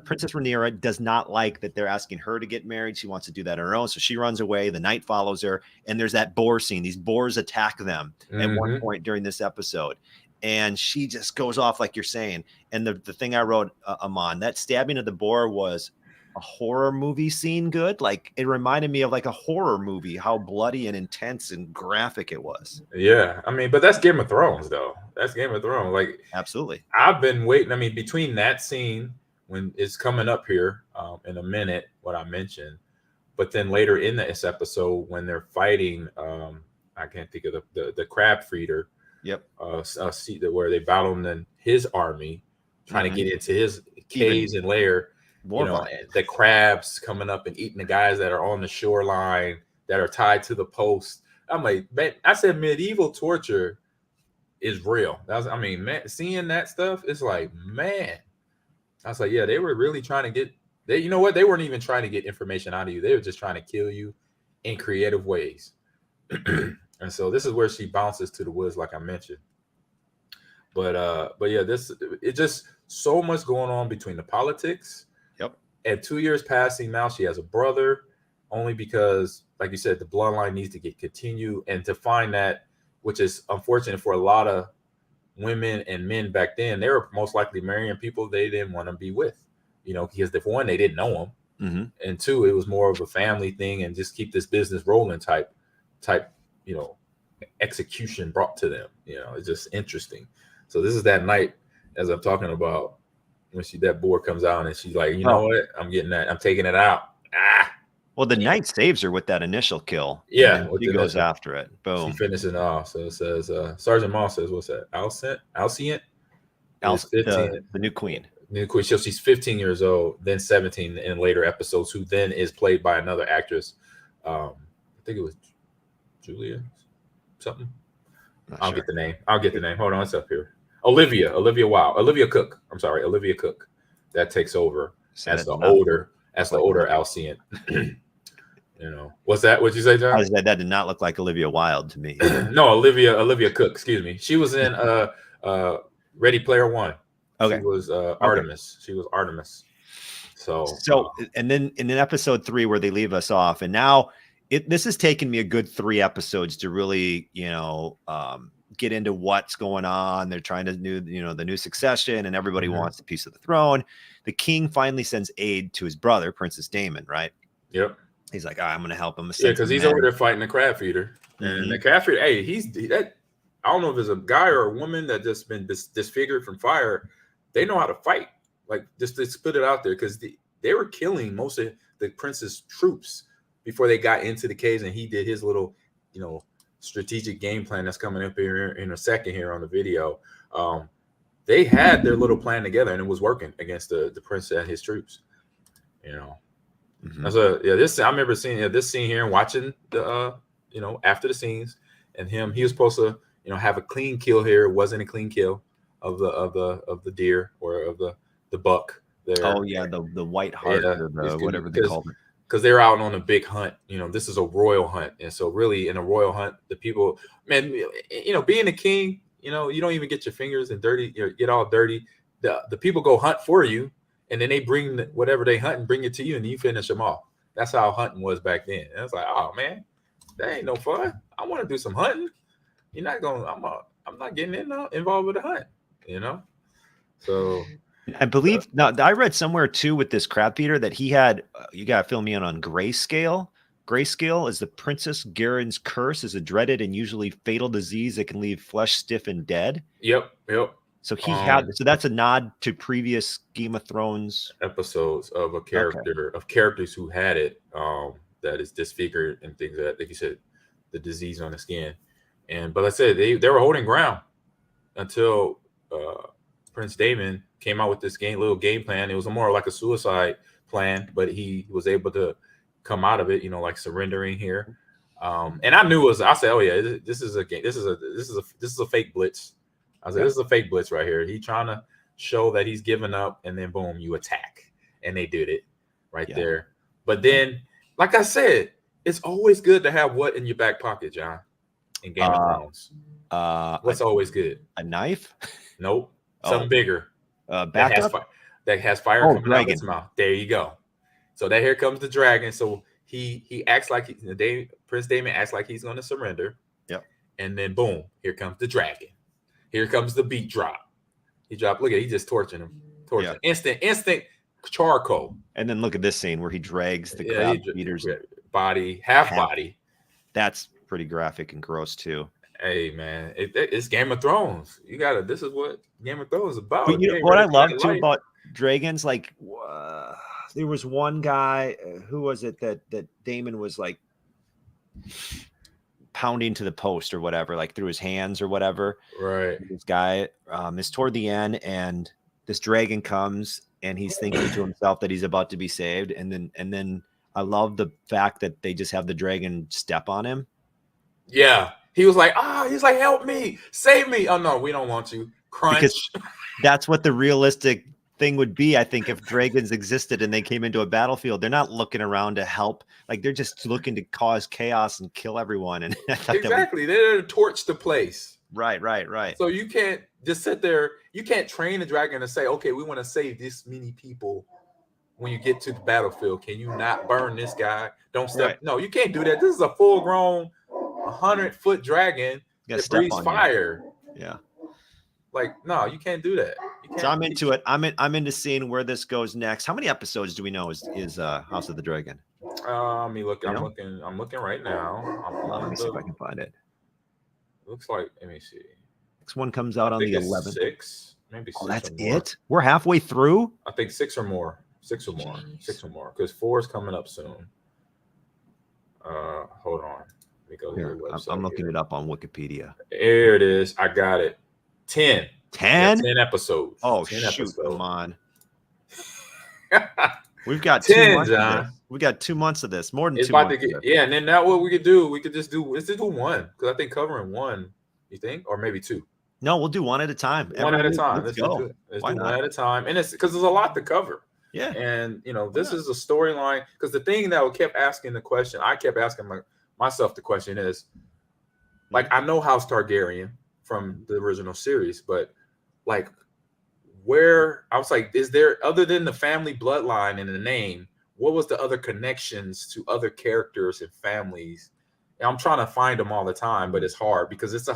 Princess Rhaenyra does not like that they're asking her to get married. She wants to do that on her own. So she runs away. The knight follows her. And there's that boar scene. These boars attack them at one point during this episode. And she just goes off like you're saying. And the thing I wrote, Ahman, that stabbing of the boar was a horror movie scene good. Like it reminded me of like a horror movie, how bloody and intense and graphic it was. Yeah, I mean, but that's Game of Thrones, though. That's Game of Thrones. Like, absolutely. I've been waiting. I mean, between that scene when it's coming up here in a minute, what I mentioned, but then later in this episode when they're fighting, I can't think of the crab feeder. Yep. Seat where they battled in his army, trying to get into his caves and lair. You know, and the crabs coming up and eating the guys that are on the shoreline that are tied to the post. I'm like, man, I said medieval torture is real. I mean, man, seeing that stuff, it's like, man. I was like, yeah, they were really trying to get. You know what? They weren't even trying to get information out of you. They were just trying to kill you in creative ways. And so this is where she bounces to the woods, like I mentioned. But yeah, it's just so much going on between the politics. Yep. And 2 years passing now, she has a brother, only because, like you said, the bloodline needs to get continued, and to find that, which is unfortunate for a lot of women and men back then, they were most likely marrying people they didn't want to be with, you know, because for one, they didn't know them, and two, it was more of a family thing and just keep this business rolling type, you know, execution brought to them. You know, it's just interesting. So this is that night, as I'm talking about, when that board comes out and she's like, you know what, I'm getting that, I'm taking it out. Well, the knight saves her with that initial kill. Yeah, he goes after it. Boom. She finishes it off. So it says, Sergeant Moss says, what's that? Alcient? The new queen. New queen. So she's 15 years old, then 17 in later episodes, who then is played by another actress. I think it was Julia something. I'll get the name. Hold on, it's up here. Olivia Cook. I'm sorry, Olivia Cook. That takes over as the older Alcient. You know, what's that? What'd you say, John? That did not look like Olivia Wilde to me. No, Olivia Cook. Excuse me. She was in Ready Player One. Okay. She was Artemis. She was Artemis. So and then in episode 3 where they leave us off, and now this has taken me a good 3 episodes to really, you know, get into what's going on. They're trying to do, you know, the new succession, and everybody wants a piece of the throne. The king finally sends aid to his brother, Princess Daemon, right? Yep. He's like, I'm going to help him. Yeah, because he's over there fighting the crab feeder. And the crab feeder, hey, I don't know if it's a guy or a woman that just been disfigured from fire. They know how to fight. Like, just to put it out there, because they were killing most of the prince's troops before they got into the caves, and he did his little, you know, strategic game plan that's coming up here in a second here on the video. They had their little plan together, and it was working against the prince and his troops. You know, I remember seeing this scene here and watching the you know, after the scenes, and he was supposed to, you know, have a clean kill here. It wasn't a clean kill of the deer or of the buck there. Oh yeah, the white heart, or whatever they call it. Because they're out on a big hunt. You know, this is a royal hunt, and so really in a royal hunt, the people, man, you know, being a king, you know, you don't even get your fingers and dirty, you know, get all dirty. The people go hunt for you, and then they bring whatever they hunt and bring it to you, and you finish them off. That's how hunting was back then. And it's like, oh man, that ain't no fun. I want to do some hunting. You're not going. I'm not getting involved with the hunt. You know. So I believe now I read somewhere too with this crab feeder that he had. You got to fill me in on grayscale. Grayscale is the Princess Garen's curse, is a dreaded and usually fatal disease that can leave flesh stiff and dead. Yep. So he had. So that's a nod to previous Game of Thrones episodes of a character of characters who had it. That is disfigured and things like you said, the disease on the skin. But like I said, they were holding ground until Prince Daemon came out with this little game plan. It was more like a suicide plan, but he was able to come out of it, you know, like surrendering here. And I knew I said, oh yeah, this is a game. This is a fake blitz. I said, this is a fake blitz right here. He's trying to show that he's given up, and then boom, you attack. And they did it right there. But then, like I said, it's always good to have what in your back pocket, John, in Game of Thrones. What's always good? A knife? Nope. Something bigger. That has fire coming out of its mouth. There you go. So here comes the dragon. So he acts like Prince Daemon acts like he's going to surrender. Yep. And then boom, here comes the dragon. Here comes the beat drop. He dropped. Look at he just torching him. Instant. charcoal. And then look at this scene where he drags the crab eater's body, half body. That's pretty graphic and gross too. Hey man, it's Game of Thrones. You gotta. This is what Game of Thrones is about. But what I love too about dragons, like there was one guy, who was it that Damon was like pounding to the post or whatever, like through his hands or whatever. Right. This guy is toward the end, and this dragon comes, and he's thinking to himself that he's about to be saved, and then I love the fact that they just have the dragon step on him. Yeah. He was like, he's like, help me, save me. Oh no, we don't want you. Crunch. Because that's what the realistic thing would be, I think, if dragons existed and they came into a battlefield. They're not looking around to help. Like, they're just looking to cause chaos and kill everyone. And exactly. They're there to torch the place. Right. So you can't just sit there. You can't train a dragon to say, okay, we want to save this many people. When you get to the battlefield, can you not burn this guy? Don't step. Right. No, you can't do that. This is a full-grown 100-foot dragon that breathes fire. Yeah. Like, no, you can't do that. So I'm into it. I'm into seeing where this goes next. How many episodes do we know is House of the Dragon? Let me look. I'm looking right now. Let me see if I can find it. Looks like, let me see. Next one comes out on the 11th. 6, maybe 6. Oh, that's it? We're halfway through? I think 6 or more. 6 or more. 6 or more. Because 4 is coming up soon. Hold on. Let me go here. I'm looking it up on Wikipedia. There it is. I got it. 10. 10? 10 episodes. Oh, 10 shoot. episodes. Come on. We've got 10, 2 months John. of this. We got 2 months of this. More than it's 2 about months. To get, yeah, and then now what we could do, let's do one. Because I think covering one, you think? Or maybe 2. No, we'll do one at a time. One at a time. Let's go. Let's do one at a time. And it's because there's a lot to cover. Yeah. And, this is a storyline. Because the thing that I kept asking the question, I kept asking myself the question is, like, I know House Targaryen from the original series, but, like, where I was like, is there, other than the family bloodline and the name, what was the other connections to other characters and families? And I'm trying to find them all the time, but it's hard because it's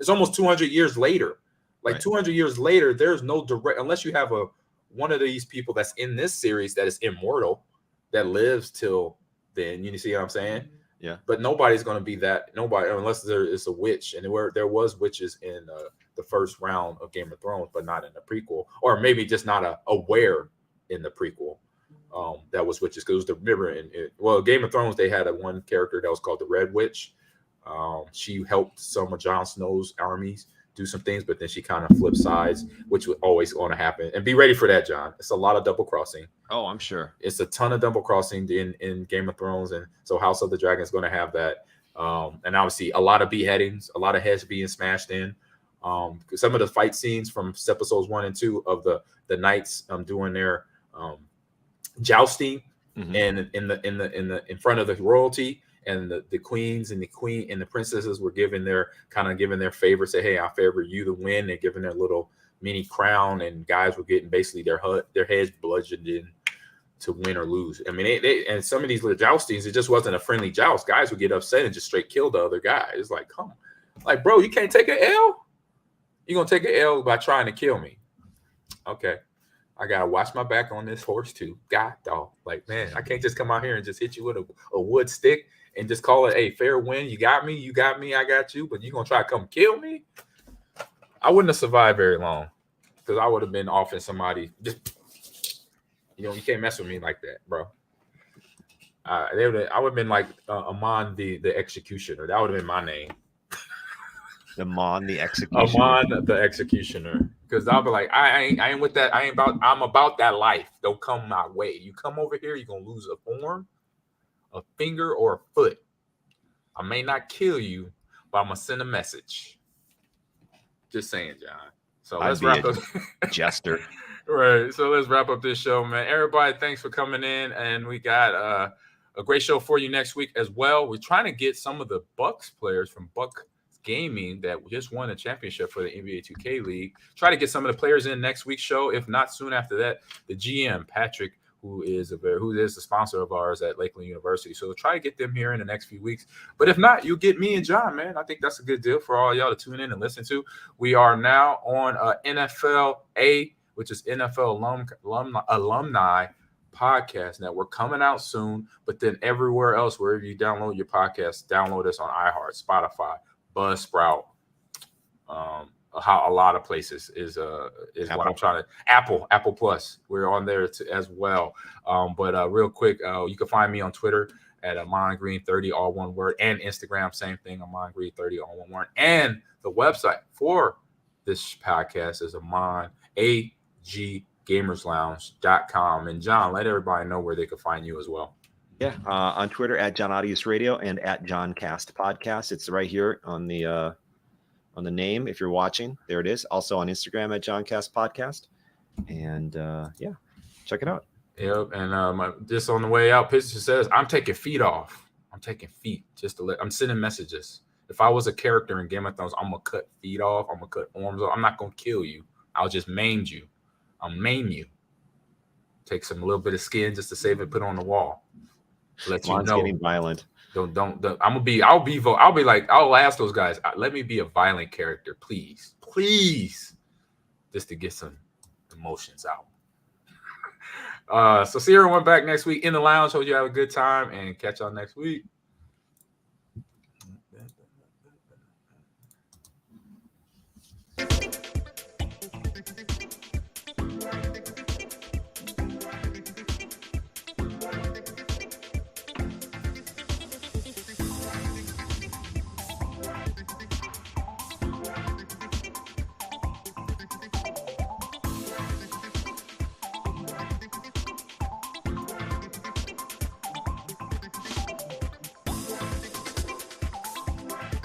almost 200 years later. Like, right. 200 years later, there's no direct, unless you have one of these people that's in this series that is immortal, that lives till then. You see what I'm saying? Yeah. But nobody's going to be that. Nobody, unless there is a witch, and there was witches in the first round of Game of Thrones, but not in the prequel, or maybe just not aware in the prequel. That was witches, because it was remember Game of Thrones, they had one character that was called the Red Witch. She helped some of Jon Snow's armies do some things, but then she kind of flipped sides, which was always going to happen. And be ready for that, John. It's a lot of double crossing. Oh, I'm sure. It's a ton of double crossing in Game of Thrones, and so House of the Dragon is going to have that. And obviously a lot of beheadings, a lot of heads being smashed in. Some of the fight scenes from episodes 1 and 2 of the knights doing their jousting, mm-hmm. and in front of the royalty, and the queens and the princesses were giving their favor, say, hey, I favor you to win. They're giving their little mini crown, and guys were getting basically their heads bludgeoned in to win or lose. I mean, they and some of these little joustings, it just wasn't a friendly joust. Guys would get upset and just straight kill the other guy. It's like, come on, like, bro, you can't take an L. You're gonna take an L by trying to kill me. Okay. I gotta watch my back on this horse too. God, dog. Like, man, I can't just come out here and just hit you with a wood stick and just call it a fair win. You got me, I got you, but you gonna try to come kill me? I wouldn't have survived very long, because I would have been off in somebody. Just, you can't mess with me like that, bro. I would have been like Ahman the Executioner. That would have been my name. Ahman the Executioner. Ahman the Executioner. Because I'll be like, I ain't with that. I'm about that life. Don't come my way. You come over here, you're gonna lose a form, a finger, or a foot. I may not kill you, but I'm gonna send a message. Just saying, John. So let's wrap up. Jester. Right. So let's wrap up this show, man. Everybody, thanks for coming in, and we got a great show for you next week as well. We're trying to get some of the Bucks players from Buck Gaming that just won a championship for the NBA 2K League. Try to get some of the players in next week's show. If not, soon after that, the GM Patrick, who is the sponsor of ours at Lakeland University. So we'll try to get them here in the next few weeks. But if not, you'll get me and John, man. I think that's a good deal for all y'all to tune in and listen to. We are now on NFL A which is NFL Alumni Podcast Network, coming out soon. But then everywhere else, wherever you download your podcast, download us on iHeart, Spotify, Buzzsprout, how a lot of places is Apple. what I'm trying to Apple Plus. We're on there as well. But real quick, you can find me on Twitter at Ahman Green 30, all one word, and Instagram, same thing, Ahman Green 30, all one word. And the website for this podcast is AGGamersLounge.com. And John, let everybody know where they can find you as well. Yeah, on Twitter at John Audius Radio and at JohnCast Podcast. It's right here on the name. If you're watching, there it is. Also on Instagram at JohnCast Podcast. And yeah, check it out. Yep, and just on the way out, Pitcher says, I'm taking feet off. I'm taking feet I'm sending messages. If I was a character in Game of Thrones, I'm going to cut feet off. I'm going to cut arms off. I'm not going to kill you. I'll just maim you. I'll maim you. Take a little bit of skin just to save it, put it on the wall. Let you know. Getting violent. Don't. I'll ask those guys, let me be a violent character, please. Please. Just to get some emotions out. So see everyone back next week in the lounge. Hope you have a good time and catch y'all next week.